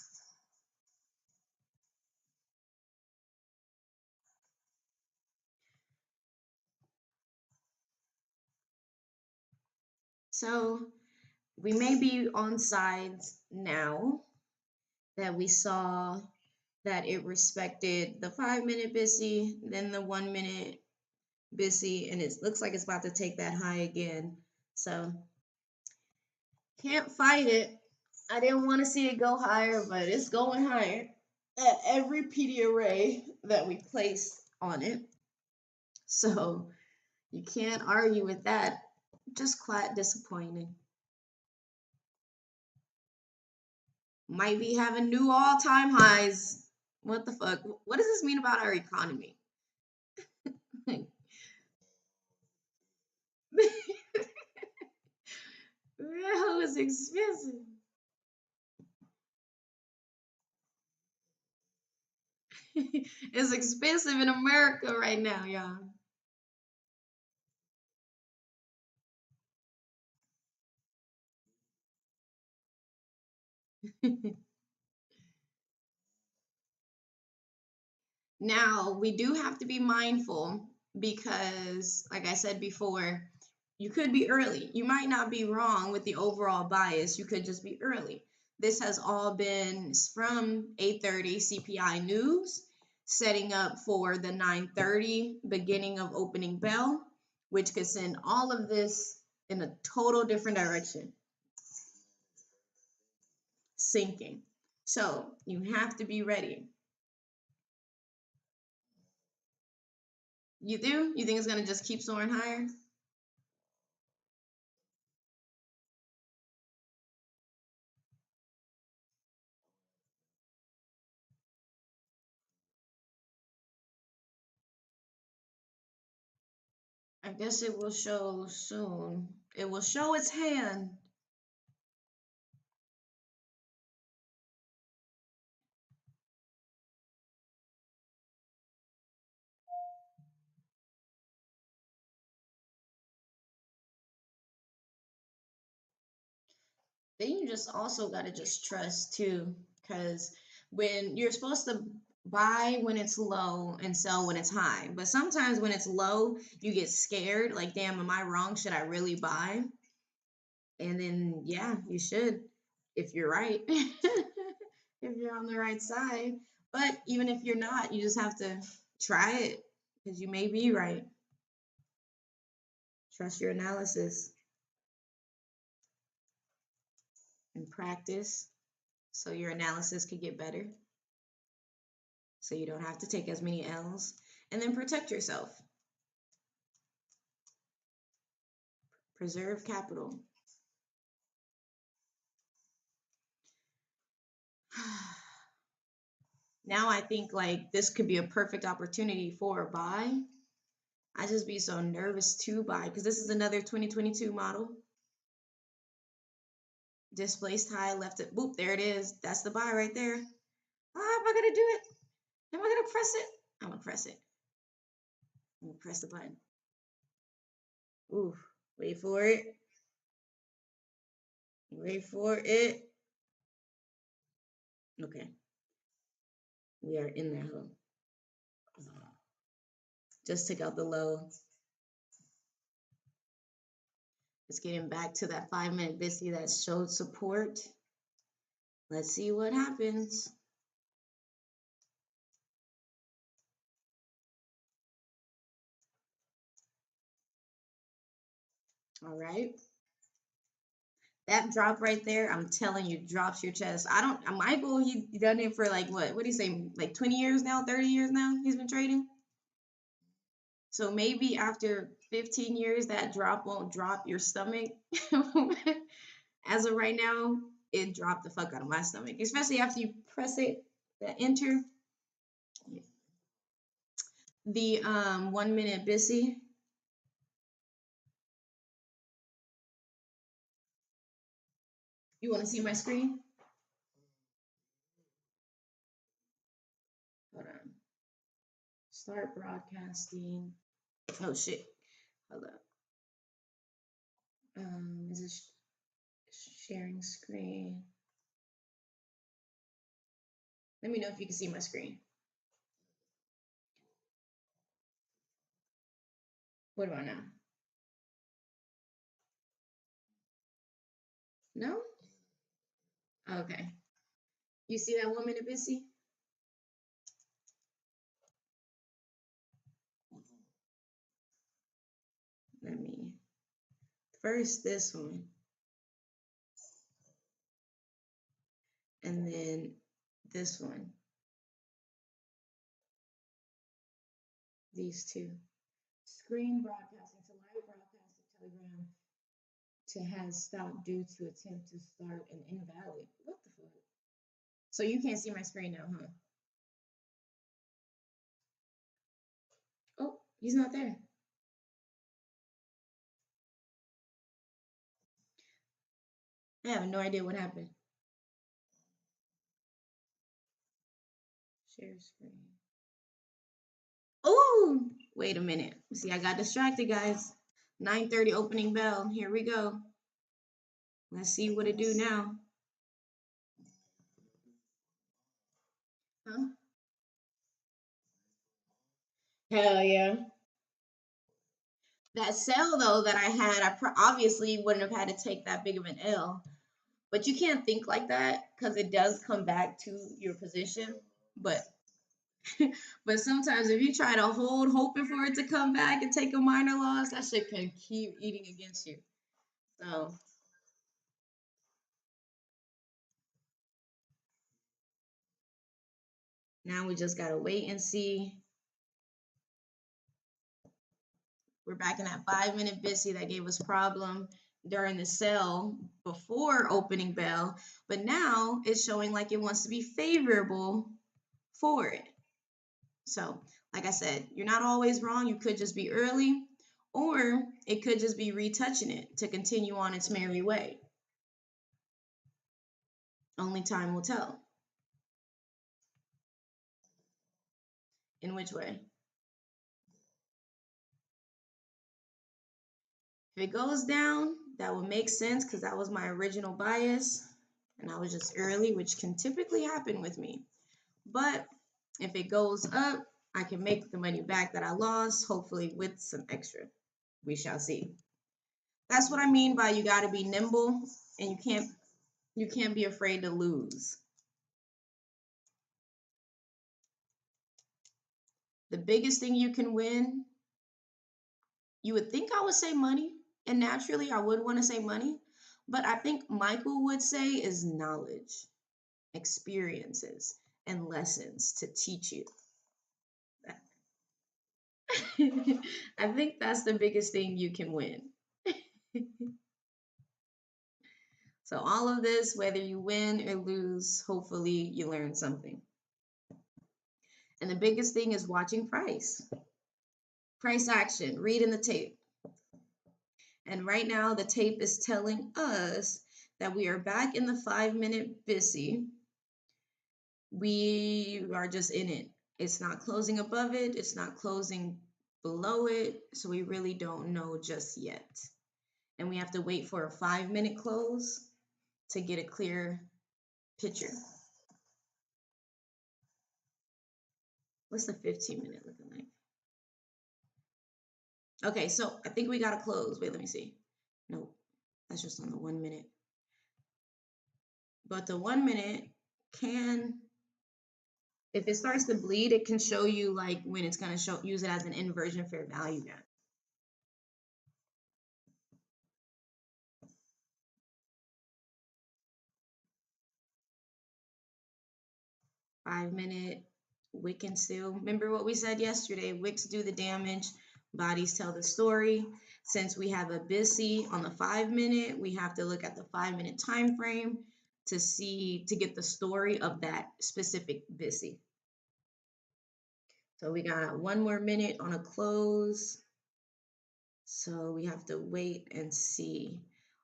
[SPEAKER 1] So we may be on sides now that we saw that it respected the 5 minute BISI, then the 1 minute BISI, and it looks like it's about to take that high again. So can't fight it. I didn't want to see it go higher, but it's going higher at every PD array that we place on it. So you can't argue with that. Just quite disappointing. Might be having new all-time highs. What the fuck? What does this mean about our economy? That was expensive. It's expensive in America right now, y'all. Now, we do have to be mindful because, like I said before, you could be early. You might not be wrong with the overall bias. You could just be early. This has all been from 8:30 CPI news, setting up for the 9:30 beginning of opening bell, which could send all of this in a total different direction, sinking. So you have to be ready. You do? You think it's gonna just keep soaring higher? I guess it will show soon. It will show its hand. Then you just also got to just trust too, because when you're supposed to buy when it's low and sell when it's high. But sometimes when it's low, you get scared, like, damn, am I wrong? Should I really buy? And then, yeah, you should if you're right, if you're on the right side. But even if you're not, you just have to try it because you may be right. Trust your analysis and practice so your analysis could get better, so you don't have to take as many L's. And then protect yourself. Preserve capital. Now I think like this could be a perfect opportunity for a buy. I just be so nervous to buy because this is another 2022 model. Displaced high, left it. Boop, there it is. That's the buy right there. Ah, am I gonna do it? Am I gonna press it? I'm gonna press it. I'm gonna press the button. Ooh, wait for it. Wait for it. Okay, we are in that hole. Just took out the low. It's getting back to that 5-minute BISI that showed support. Let's see what happens. All right. That drop right there, I'm telling you, drops your chest. Michael, he done it for like what do you say, like 20 years now, 30 years now he's been trading. So maybe after 15 years, that drop won't drop your stomach. As of right now, it dropped the fuck out of my stomach, especially after you press it, the enter. The 1-minute BISI. You want to see my screen? Hold on. Start broadcasting. Oh shit. Hold up. Is it sharing screen? Let me know if you can see my screen. What about now? No? Okay. You see that 1-minute BISI? Let me first this one. And then this one. These two. Screen broadcasting to live broadcast of Telegram to has stopped due to attempt to start an invalid. What the fuck? So you can't see my screen now, huh? Oh, he's not there. I have no idea what happened. Share screen. Oh, wait a minute. See, I got distracted, guys. 9:30 opening bell. Here we go. Let's see what it do now. Huh? Hell yeah. That sell though that I had, obviously wouldn't have had to take that big of an L. But you can't think like that because it does come back to your position. But but sometimes if you try to hold hoping for it to come back and take a minor loss, that shit can keep eating against you. So now we just gotta wait and see. We're back in that 5-minute BISI that gave us problem during the sell before opening bell, but now it's showing like it wants to be favorable for it. So, like I said, you're not always wrong. You could just be early, or it could just be retouching it to continue on its merry way. Only time will tell. In which way? If it goes down, that would make sense because that was my original bias and I was just early, which can typically happen with me. But If it goes up, I can make the money back that I lost, hopefully with some extra. We shall see. That's what I mean by you got to be nimble, and you can't be afraid to lose. The biggest thing you can win, you would think I would say money, and naturally I would want to say money, but I think Michael would say is knowledge, experiences, and lessons to teach you. I think that's the biggest thing you can win. So, all of this, whether you win or lose, hopefully you learn something. And the biggest thing is watching price. Price action, reading the tape. And right now, the tape is telling us that we are back in the 5-minute BISI. We are just in it. It's not closing above it, it's not closing below it. So, we really don't know just yet. And we have to wait for a 5-minute close to get a clear picture. What's the 15-minute looking like? Okay, so I think we got to close. Wait, let me see. Nope, that's just on the 1 minute. But the 1 minute can, if it starts to bleed, it can show you like when it's going to use it as an inversion fair value gap. Five-minute wick and still. Remember what we said yesterday, wicks do the damage, bodies tell the story. Since we have a BISI on the 5-minute, we have to look at the 5-minute time frame to get the story of that specific BISI. So we got 1 more minute on a close. So we have to wait and see.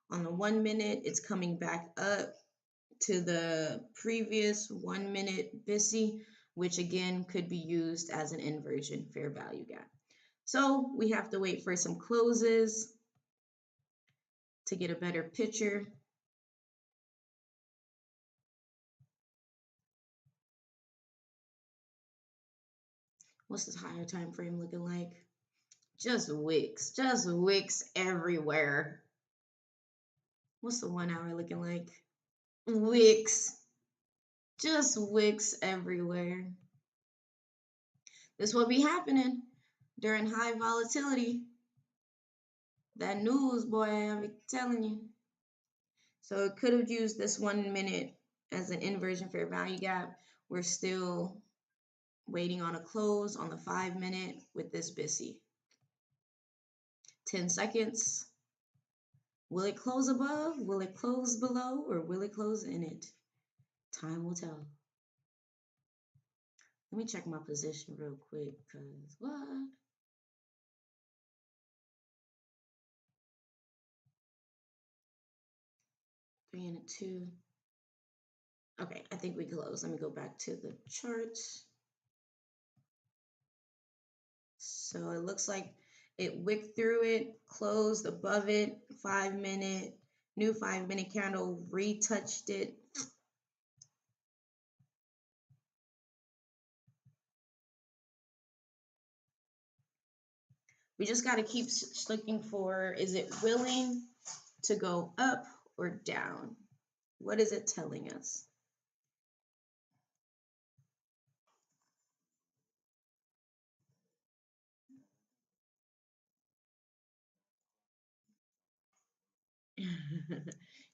[SPEAKER 1] On the 1 minute, it's coming back up to the previous 1 minute BISI, which again could be used as an inversion fair value gap. So we have to wait for some closes to get a better picture. What's this higher time frame looking like? Just wicks everywhere. What's the 1 hour looking like? Wicks, just wicks everywhere. This will be happening during high volatility. That news, boy, I'm telling you. So it could have used this 1 minute as an inversion fair value gap. We're still waiting on a close on the 5-minute with this BISI. 10 seconds. Will it close above? Will it close below? Or will it close in it? Time will tell. Let me check my position real quick, because what? Three and a 2. Okay, I think we close. Let me go back to the charts. So it looks like it wicked through it, closed above it, 5-minute, new 5-minute candle, retouched it. We just got to keep looking for, is it willing to go up or down? What is it telling us?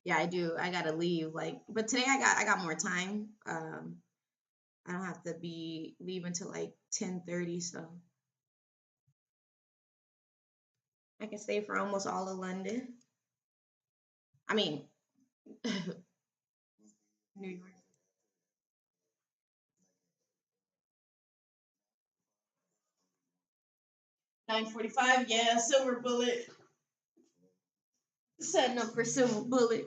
[SPEAKER 1] Yeah, I do. I gotta leave. But today I got more time. I don't have to leave until like 10:30, so I can stay for almost all of London. I mean, New York. 9:45. Yeah, Silver Bullet. Setting up for Silver Bullet.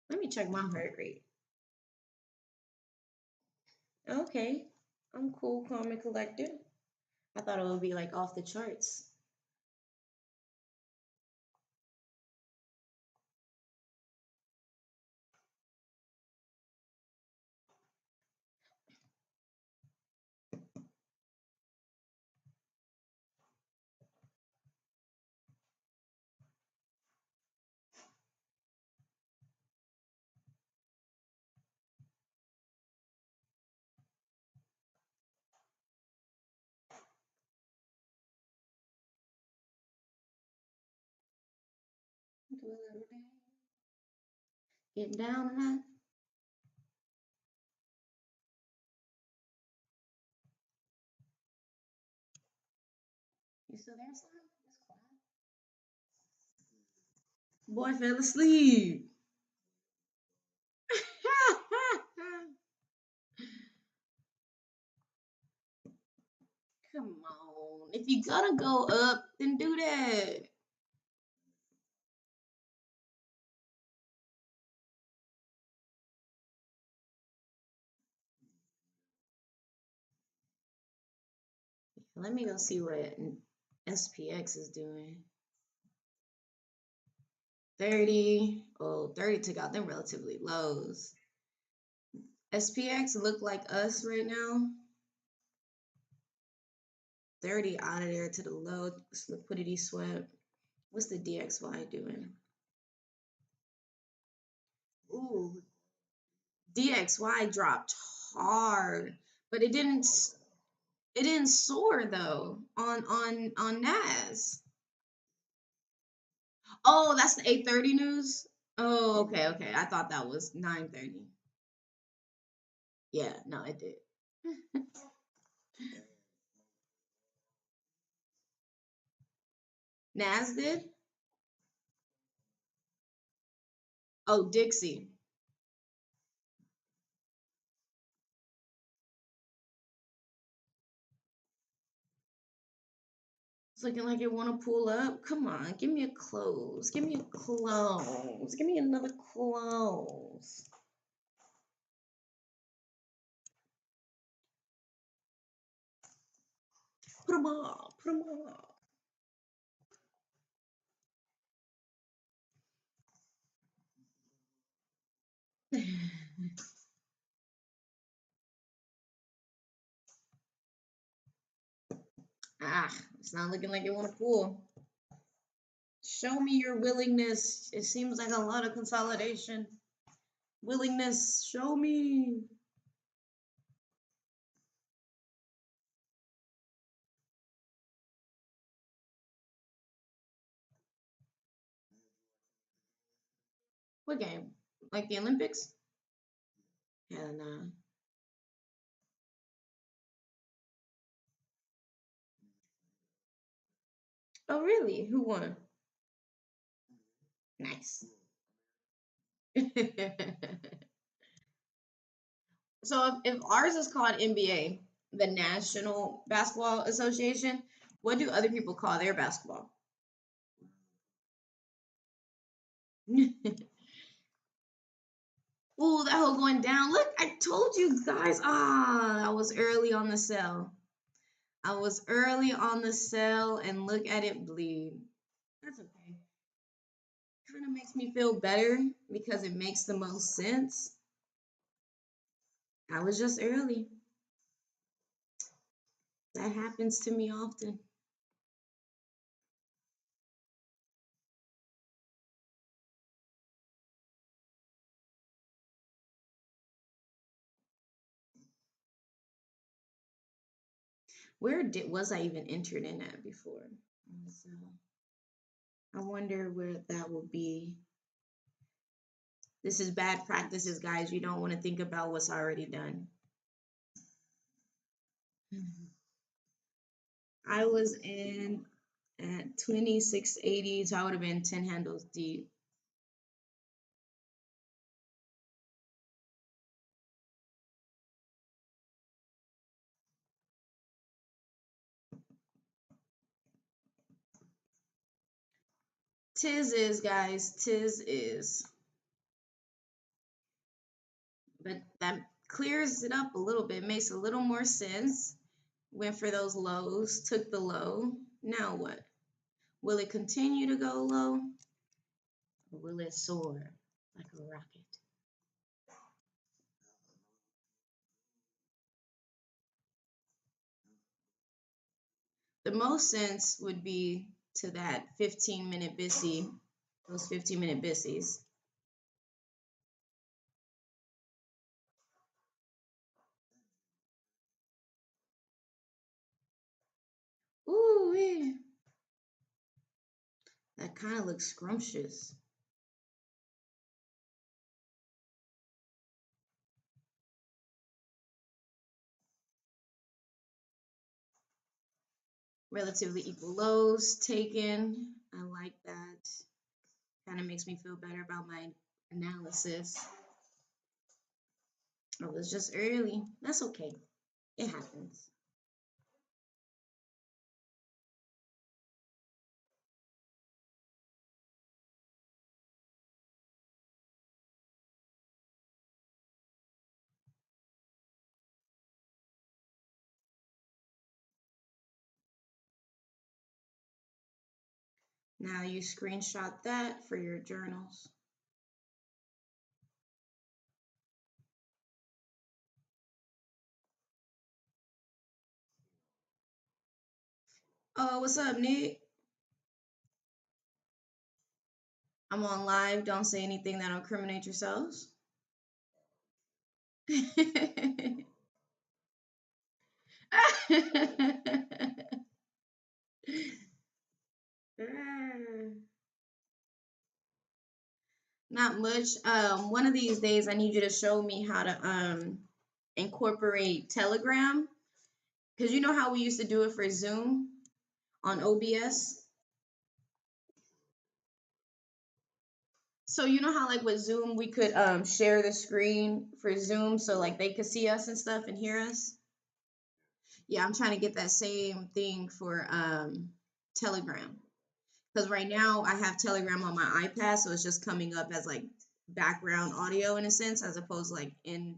[SPEAKER 1] Let me check my heart rate. Okay, I'm cool, calm, and collected. I thought it would be like off the charts. to a little dance. Getting down tonight. You still there, son? It's quiet. Boy fell asleep. Come on. If you gotta go up, then do that. Let me go see what SPX is doing. 30. Oh, 30 took out them relatively lows. SPX look like us right now. 30 out of there to the low liquidity swept. What's the DXY doing? Ooh, DXY dropped hard, but it didn't soar though on NAS. Oh, that's the 8:30 news. Oh, okay, okay. I thought that was 9:30. Yeah, no, it did. NAS did. Oh, Dixie. It's looking like it want to pull up. Come on, give me a close. Give me a close. Give me another close. Put them up. Put them up. It's not looking like it want to pull. Show me your willingness. It seems like a lot of consolidation. Willingness, show me. What game? Like the Olympics? Hell nah. Oh, really? Who won? Nice. So if ours is called NBA, the National Basketball Association, what do other people call their basketball? Ooh, that hole going down. Look, I told you guys. I was early on the sell. I was early on the sell, and look at it bleed. That's okay. Kind of makes me feel better because it makes the most sense. I was just early. That happens to me often. Was I even entered in at before? So I wonder where that will be. This is bad practices, guys. You don't want to think about what's already done. I was in at 2680, so I would have been 10 handles deep. Tis is, guys. Tis is. But that clears it up a little bit, makes a little more sense. Went for those lows, took the low. Now what? Will it continue to go low? Or will it soar like a rocket? The most sense would be to that 15-minute BISI, those 15-minute BISIs. Ooh, that kind of looks scrumptious. Relatively equal lows taken. I like that. Kind of makes me feel better about my analysis. It was just early. That's okay. It happens. Now you screenshot that for your journals. Oh, what's up, Nick? I'm on live. Don't say anything that'll incriminate yourselves. Not much. One of these days, I need you to show me how to incorporate Telegram, because you know how we used to do it for Zoom on OBS. So you know how like with Zoom we could share the screen for Zoom so like they could see us and stuff and hear us. Yeah, I'm trying to get that same thing for Telegram. Because right now I have Telegram on my iPad, so it's just coming up as like background audio in a sense, as opposed to like in,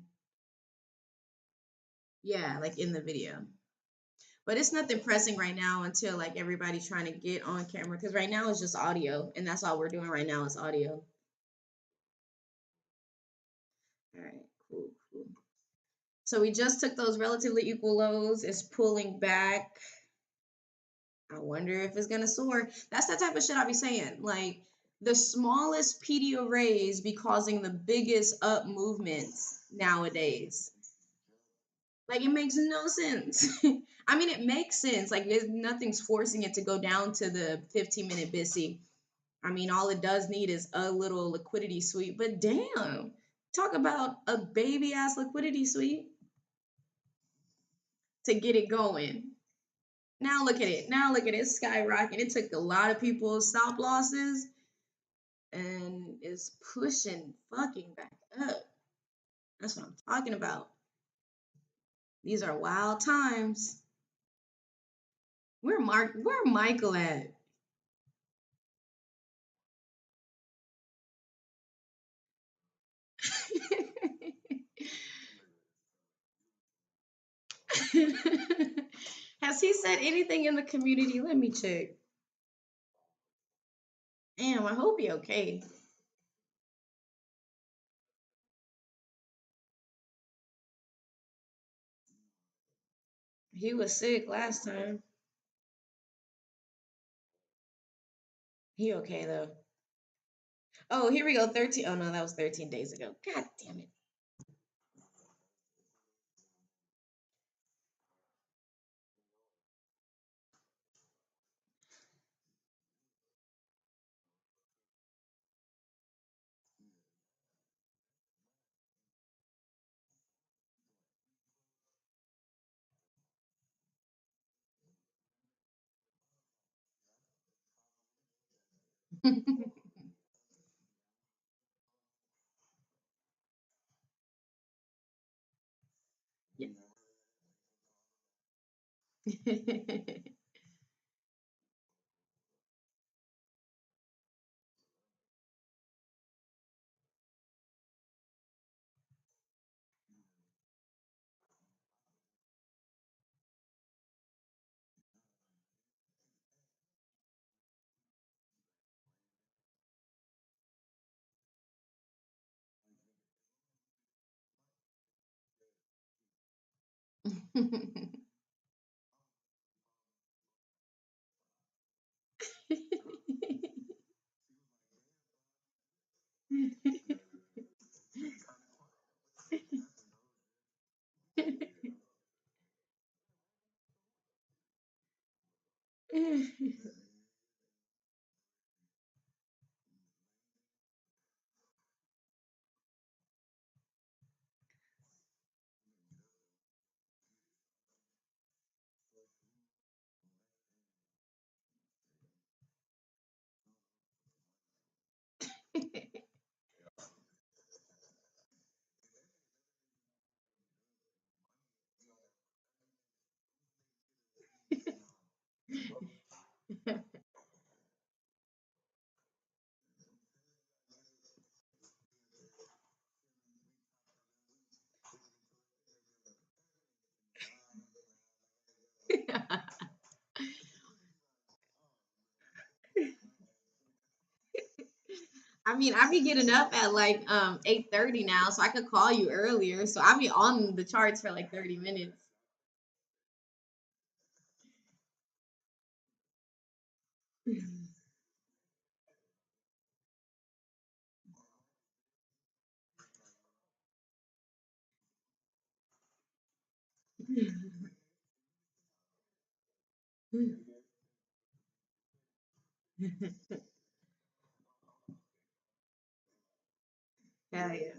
[SPEAKER 1] yeah, like in the video. But it's nothing pressing right now until like everybody's trying to get on camera. Because right now it's just audio, and that's all we're doing right now is audio. All right, cool, cool. So we just took those relatively equal lows. It's pulling back. I wonder if it's gonna soar. That's the type of shit I be saying. Like the smallest PD arrays be causing the biggest up movements nowadays. Like it makes no sense. I mean, it makes sense. Like there's nothing's forcing it to go down to the 15-minute BISI. I mean, all it does need is a little liquidity sweep. But damn, talk about a baby ass liquidity sweep to get it going. Now look at it. Now look at it skyrocketing. It took a lot of people's stop losses and is pushing fucking back up. That's what I'm talking about. These are wild times. Where Michael at? Has he said anything in the community? Let me check. Damn, I hope he okay. He was sick last time. He okay though. Oh, here we go. 13. Oh no, that was 13 days ago. God damn it. I mean, I be getting up at like 8:30 now, so I could call you earlier. So I'll be on the charts for like 30 minutes. Hell yeah.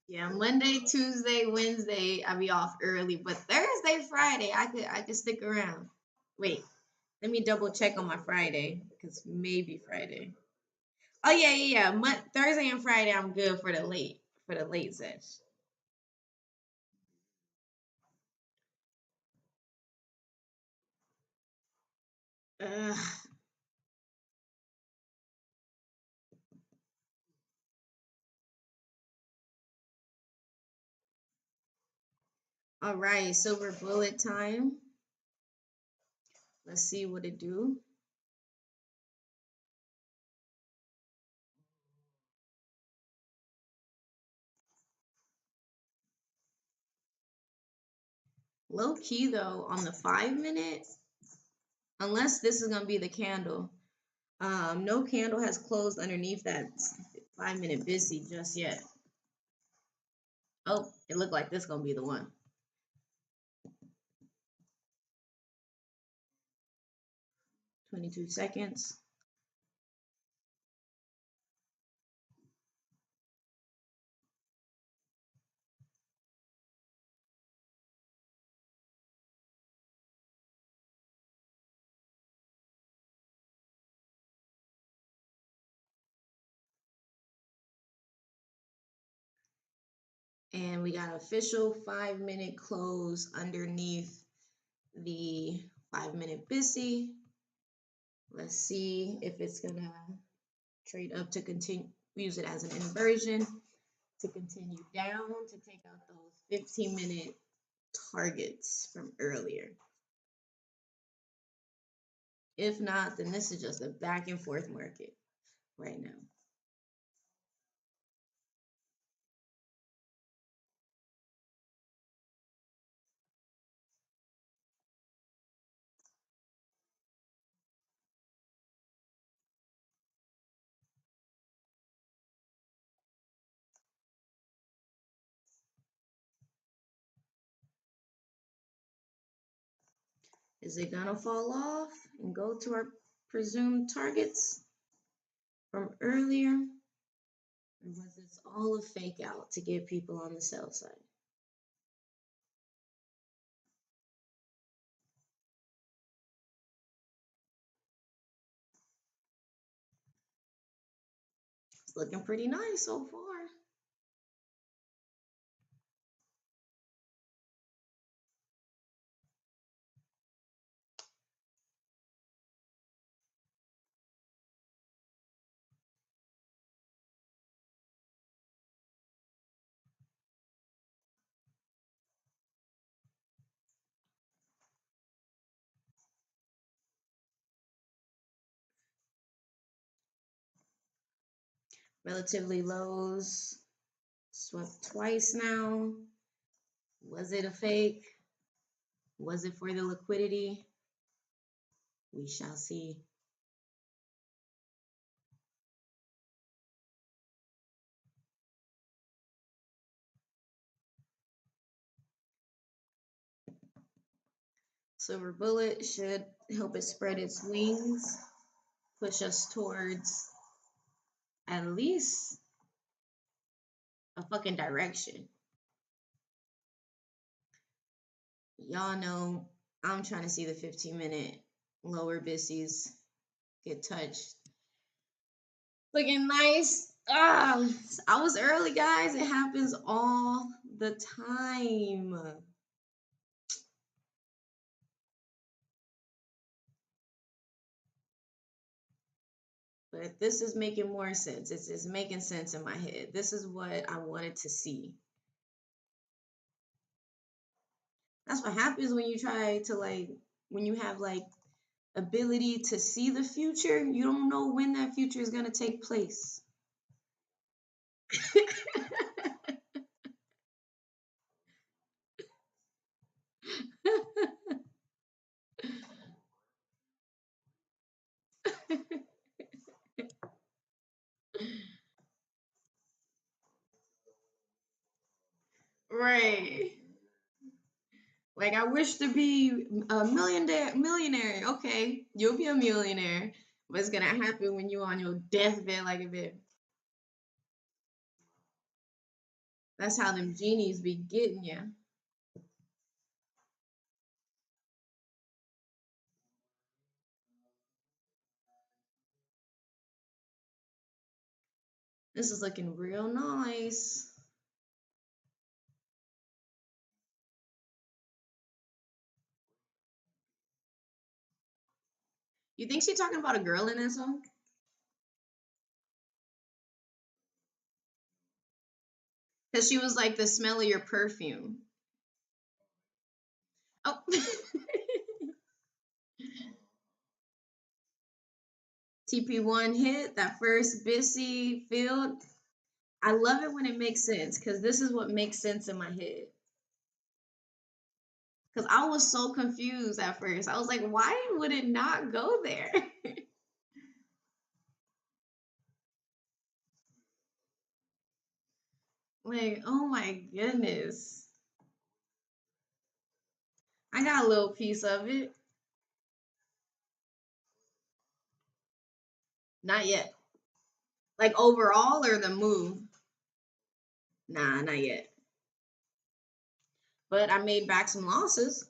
[SPEAKER 1] Yeah, Monday, Tuesday, Wednesday, I'll be off early, but Thursday, Friday, I could stick around. Wait, let me double check on my Friday, because maybe Friday. Oh yeah, yeah, yeah. Thursday and Friday, I'm good for the late sesh. Ugh. All right, silver bullet time. Let's see what it do. Low key though, on the 5 minute, unless this is gonna be the candle. No candle has closed underneath that 5 minute busy just yet. Oh, it looked like this gonna be the one. 22 seconds. And we got official 5 minute close underneath the 5 minute busy. Let's see if it's gonna trade up to continue, use it as an inversion to continue down to take out those 15-minute targets from earlier. If not, then this is just a back and forth market right now. Is it gonna fall off and go to our presumed targets from earlier? Or was this all a fake out to get people on the sell side? It's looking pretty nice so far. Relatively lows, swept twice now. Was it a fake? Was it for the liquidity? We shall see. Silver bullet should help it spread its wings, push us towards at least a fucking direction. Y'all know I'm trying to see the 15-minute lower bissies get touched. Looking nice. Ah, I was early, guys. It happens all the time. But this is making more sense. It's making sense in my head. This is what I wanted to see. That's what happens when you try to like when you have like ability to see the future, you don't know when that future is going to take place. Right. Like I wish to be a millionaire. Okay, you'll be a millionaire. What's gonna happen when you're on your deathbed like a bit? That's how them genies be getting you. This is looking real nice. You think she's talking about a girl in that song? Because she was like the smell of your perfume. Oh. TP1 hit that first Bissy field. I love it when it makes sense because this is what makes sense in my head. Because I was so confused at first. I was like, why would it not go there? Like, oh my goodness. I got a little piece of it. Not yet. Like overall or the move? Nah, not yet. But I made back some losses.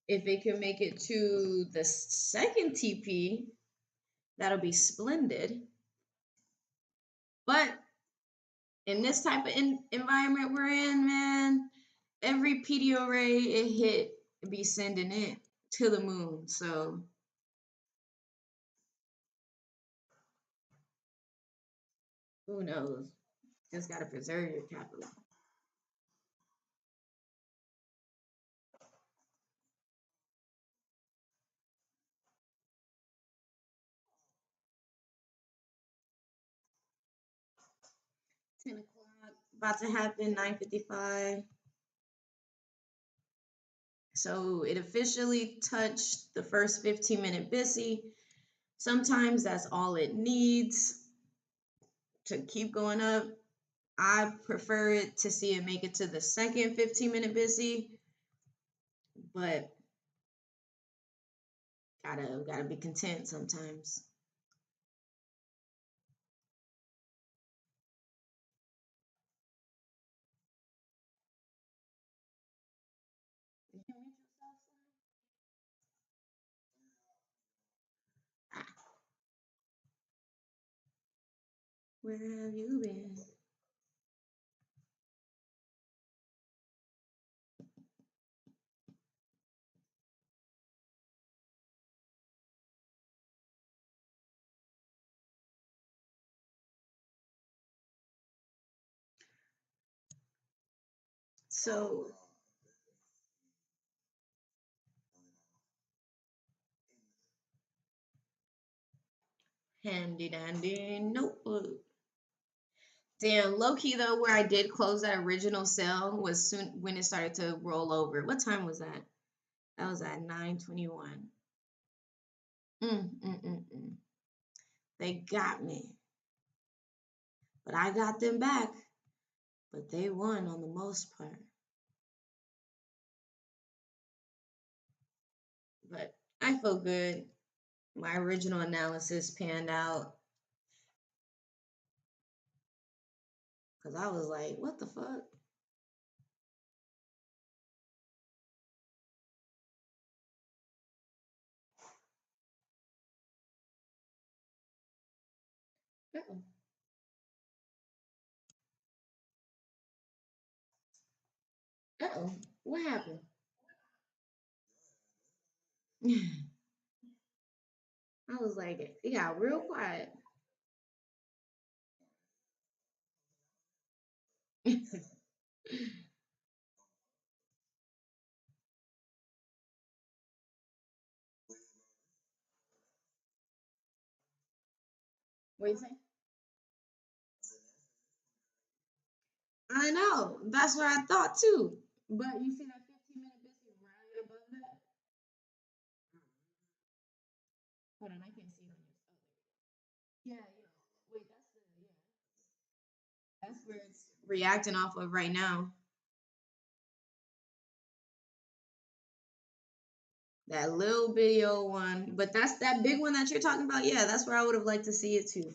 [SPEAKER 1] If it can make it to the second TP, that'll be splendid. But in this type of environment we're in, man, every PDO ray it hit, it be sending it to the moon. So who knows? Just gotta preserve your capital. $10 about to happen, 9:55. So it officially touched the first 15-minute Bissy. Sometimes that's all it needs to keep going up. I prefer it to see it make it to the second 15-minute Bissy, but gotta be content sometimes. Where have you been? So handy dandy notebook. Damn, low key though, where I did close that original sale was soon when it started to roll over. What time was that? That was at 9:21. Mm, mm, mm, mm. They got me, but I got them back. But they won on the most part. But I feel good. My original analysis panned out because I was like, what the fuck? Uh-uh. Uh-oh, what happened? I was like, it got real quiet. What you say? I know. That's what I thought too. But you see that 15-minute biscuit right above that? Hold on, I can't see it on your. Oh, there we go. Yeah, yeah. Wait, that's the yeah. That's where it's reacting off of right now. That little video one, but that's that big one that you're talking about. Yeah, that's where I would have liked to see it too.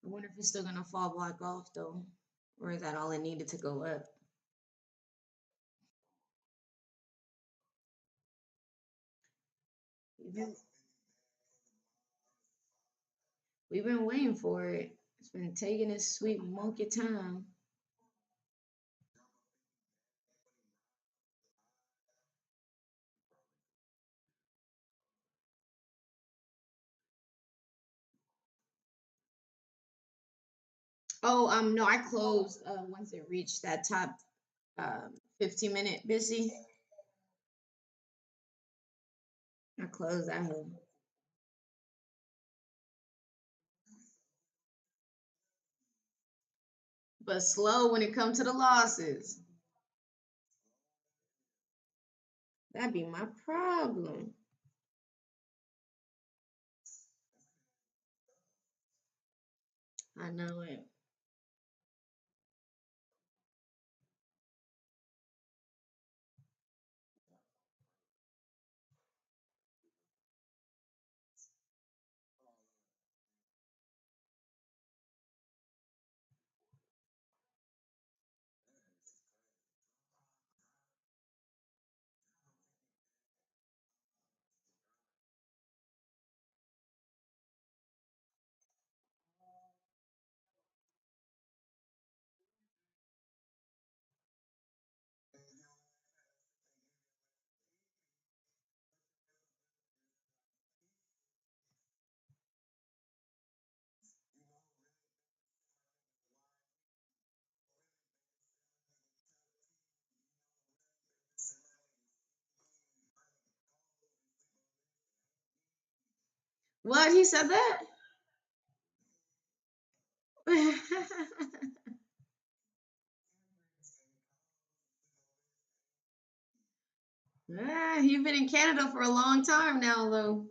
[SPEAKER 1] I wonder if it's still gonna fall black off though, or is that all it needed to go up? We've been, we've been waiting for it. It's been taking its sweet monkey time. Oh, no, I closed once it reached that top 15-minute busy. I closed that one. But slow when it comes to the losses. That'd be my problem. I know it. What? He said that? You've been in Canada for a long time now, though.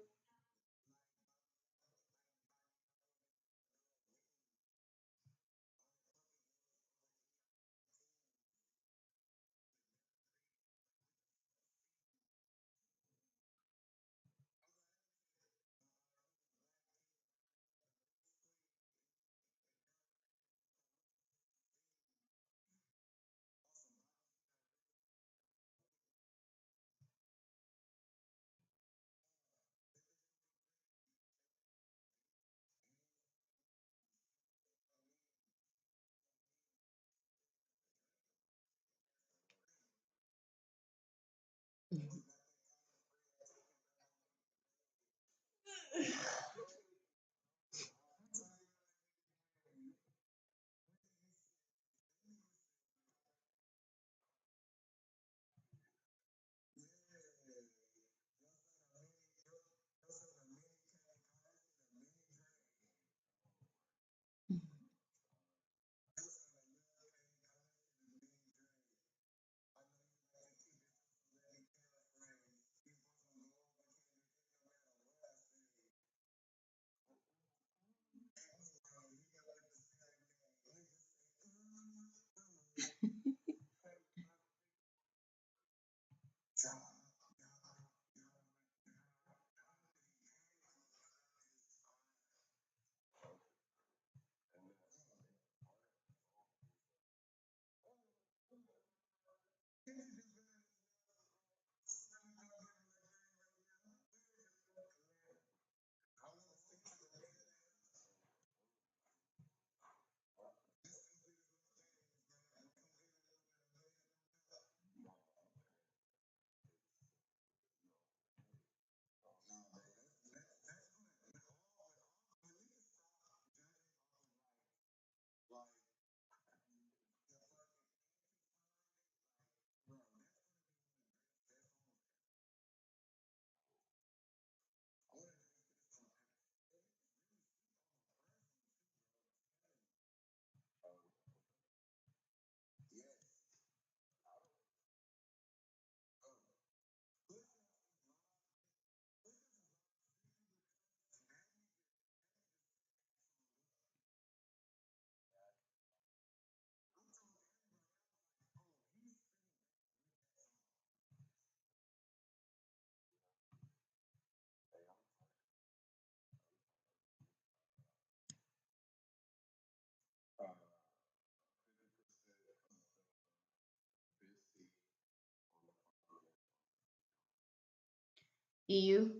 [SPEAKER 1] EU.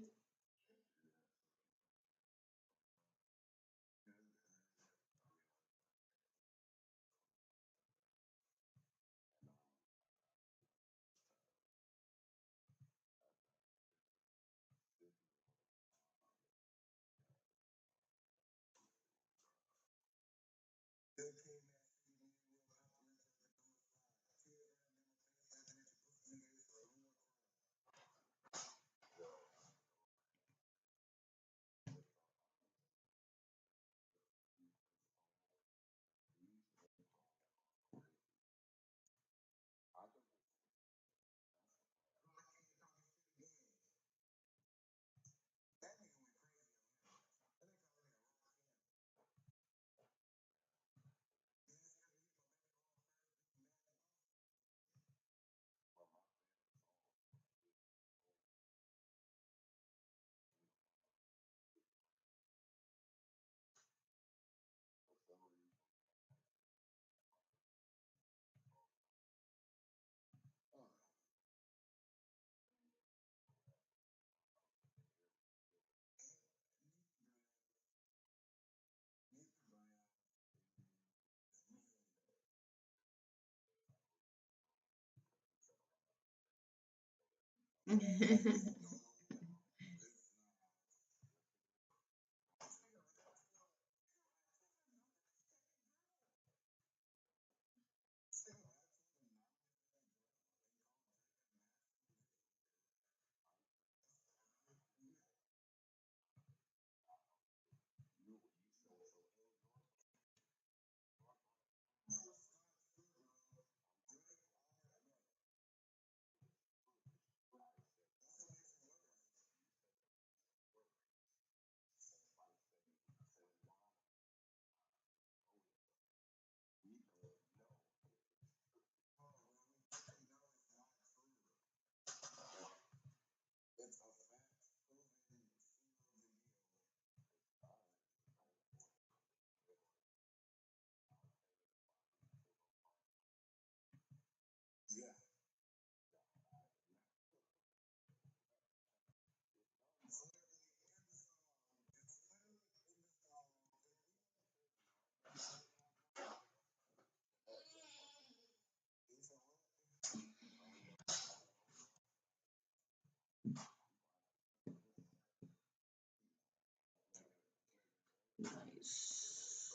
[SPEAKER 1] Nice.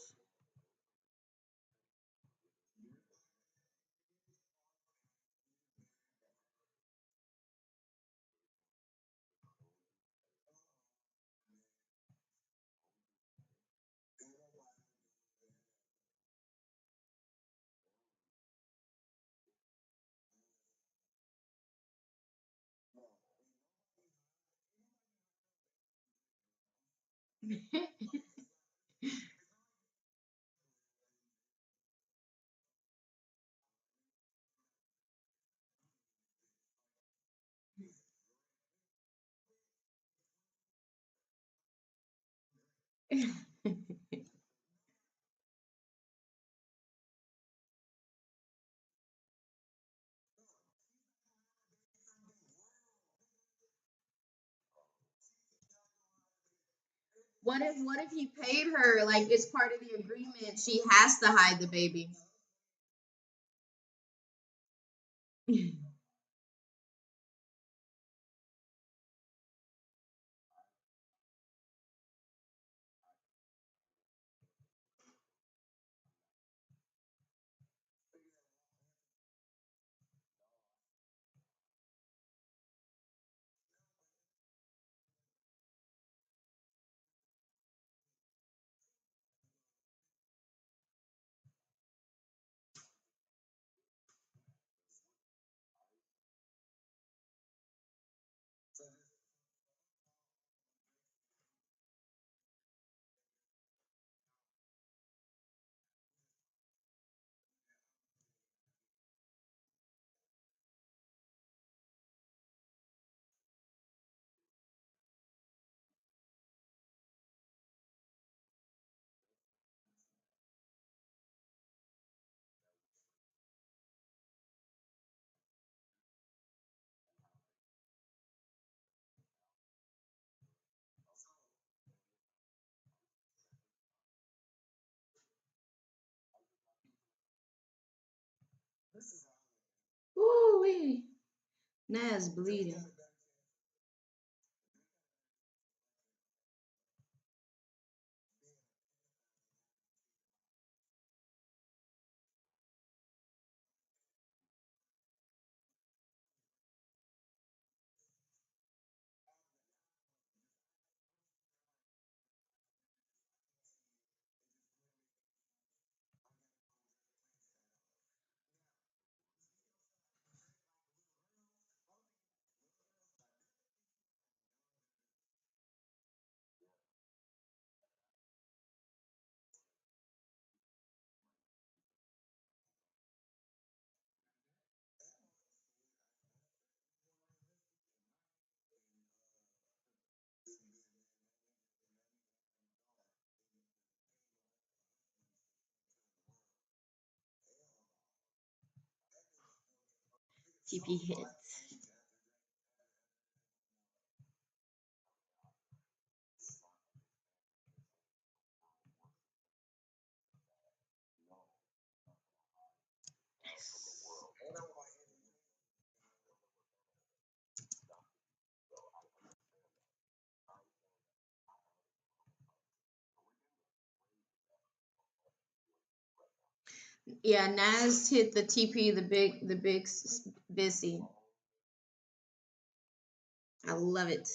[SPEAKER 1] What if he paid her like it's part of the agreement? She has to hide the baby. Ooh wee. Nas bleeding. TP hits. Yeah, Nas hit the TP, the big Bissy. I love it.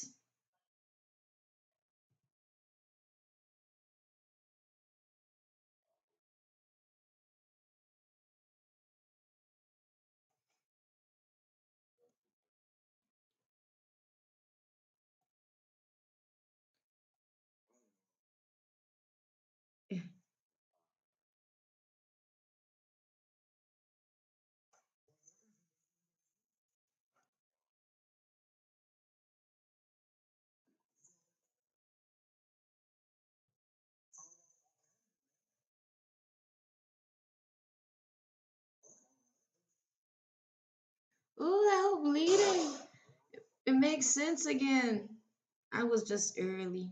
[SPEAKER 1] Ooh, that whole bleeding. It makes sense again. I was just early.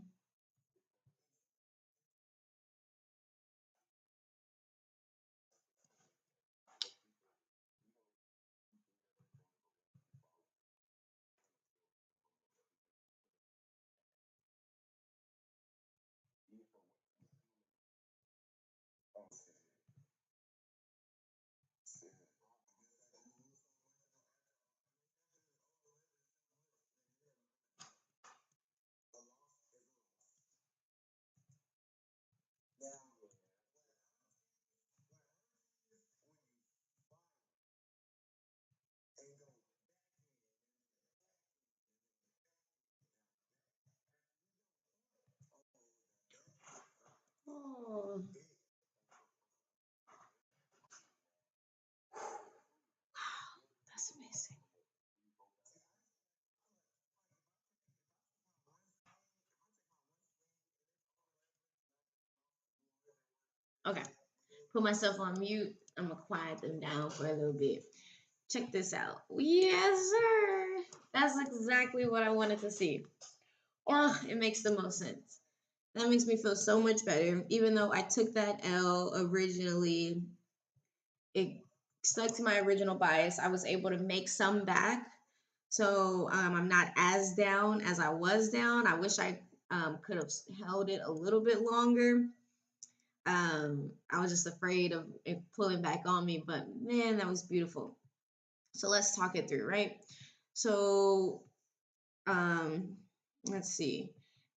[SPEAKER 1] Okay, put myself on mute. I'm gonna quiet them down for a little bit. Check this out. Yes, sir. That's exactly what I wanted to see. Oh, it makes the most sense. That makes me feel so much better. Even though I took that L originally, it stuck to my original bias. I was able to make some back. So I'm not as down as I was down. I wish I could have held it a little bit longer. I was just afraid of it pulling back on me, but man, that was beautiful. So let's talk it through, right? So um, let's see.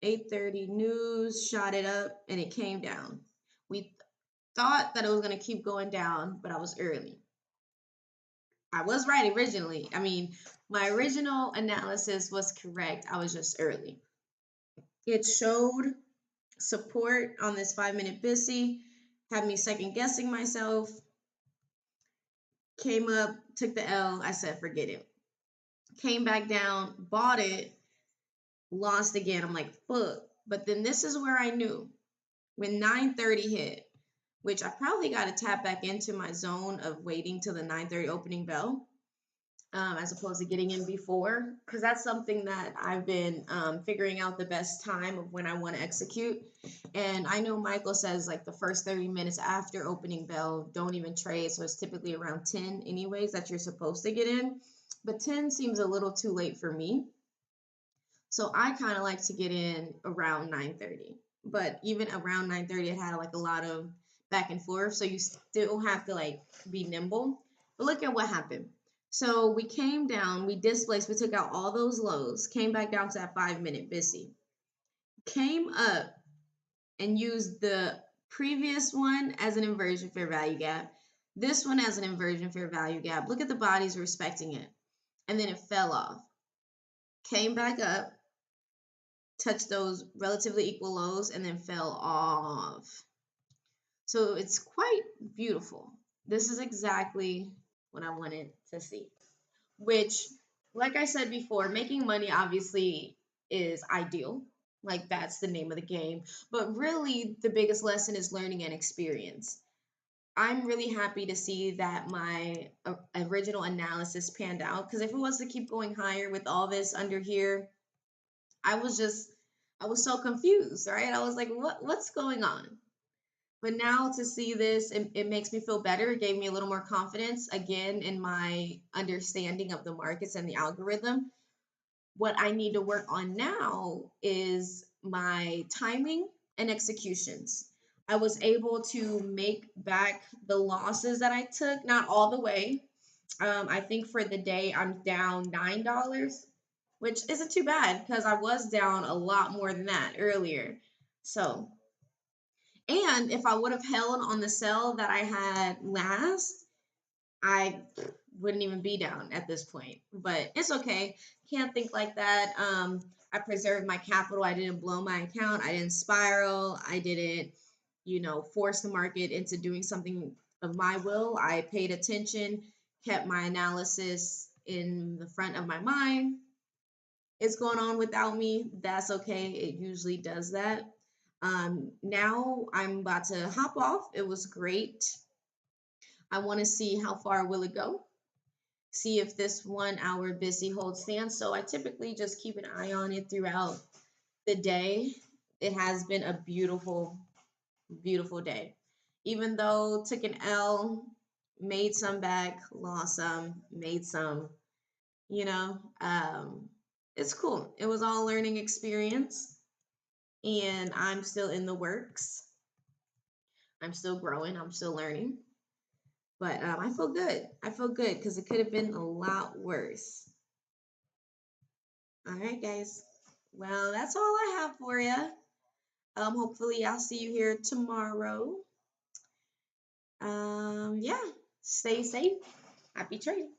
[SPEAKER 1] 8:30 news shot it up and it came down. We thought that it was going to keep going down, but I was early. I was right originally. I mean, my original analysis was correct. I was just early. It showed support on this 5 minute BISI, had me second guessing myself. Came up, took the L. I said, forget it. Came back down, bought it, lost again. I'm like, fuck. But then this is where I knew when 9:30 hit, which I probably got to tap back into my zone of waiting till the 9:30 opening bell. As opposed to getting in before, because that's something that I've been figuring out the best time of when I want to execute. And I know Michael says like the first 30 minutes after opening bell, don't even trade. So it's typically around 10 anyways that you're supposed to get in. But 10 seems a little too late for me. So I kind of like to get in around 9:30. But even around 9:30, it had like a lot of back and forth. So you still have to like be nimble. But look at what happened. So we came down, we displaced, we took out all those lows, came back down to that 5 minute BISI, came up and used the previous one as an inversion fair value gap, this one as an inversion fair value gap. Look at the bodies respecting it. And then it fell off, came back up, touched those relatively equal lows, and then fell off. So it's quite beautiful. This is exactly what I wanted to see, which, like I said before, making money obviously is ideal. Like that's the name of the game. But really, the biggest lesson is learning and experience. I'm really happy to see that my original analysis panned out, because if it was to keep going higher with all this under here, I was just I was so confused, right? I was like, what's going on? But now to see this, it makes me feel better. It gave me a little more confidence again in my understanding of the markets and the algorithm. What I need to work on now is my timing and executions. I was able to make back the losses that I took, not all the way. I think for the day I'm down $9, which isn't too bad because I was down a lot more than that earlier. So, and if I would have held on the sell that I had last, I wouldn't even be down at this point. But it's okay. Can't think like that. I preserved my capital. I didn't blow my account. I didn't spiral. I didn't, force the market into doing something of my will. I paid attention, kept my analysis in the front of my mind. It's going on without me. That's okay. It usually does that. Now I'm about to hop off. It was great. I want to see how far will it go. See if this 1 hour BISI holds stand. So I typically just keep an eye on it throughout the day. It has been a beautiful, beautiful day. Even though took an L, made some back, lost some, made some, you know, it's cool. It was all learning experience, and I'm still in the works. I'm still growing. I'm still learning. But I feel good. I feel good because it could have been a lot worse. All right, guys. Well, that's all I have for you. Hopefully, I'll see you here tomorrow. Yeah. Stay safe. Happy trading.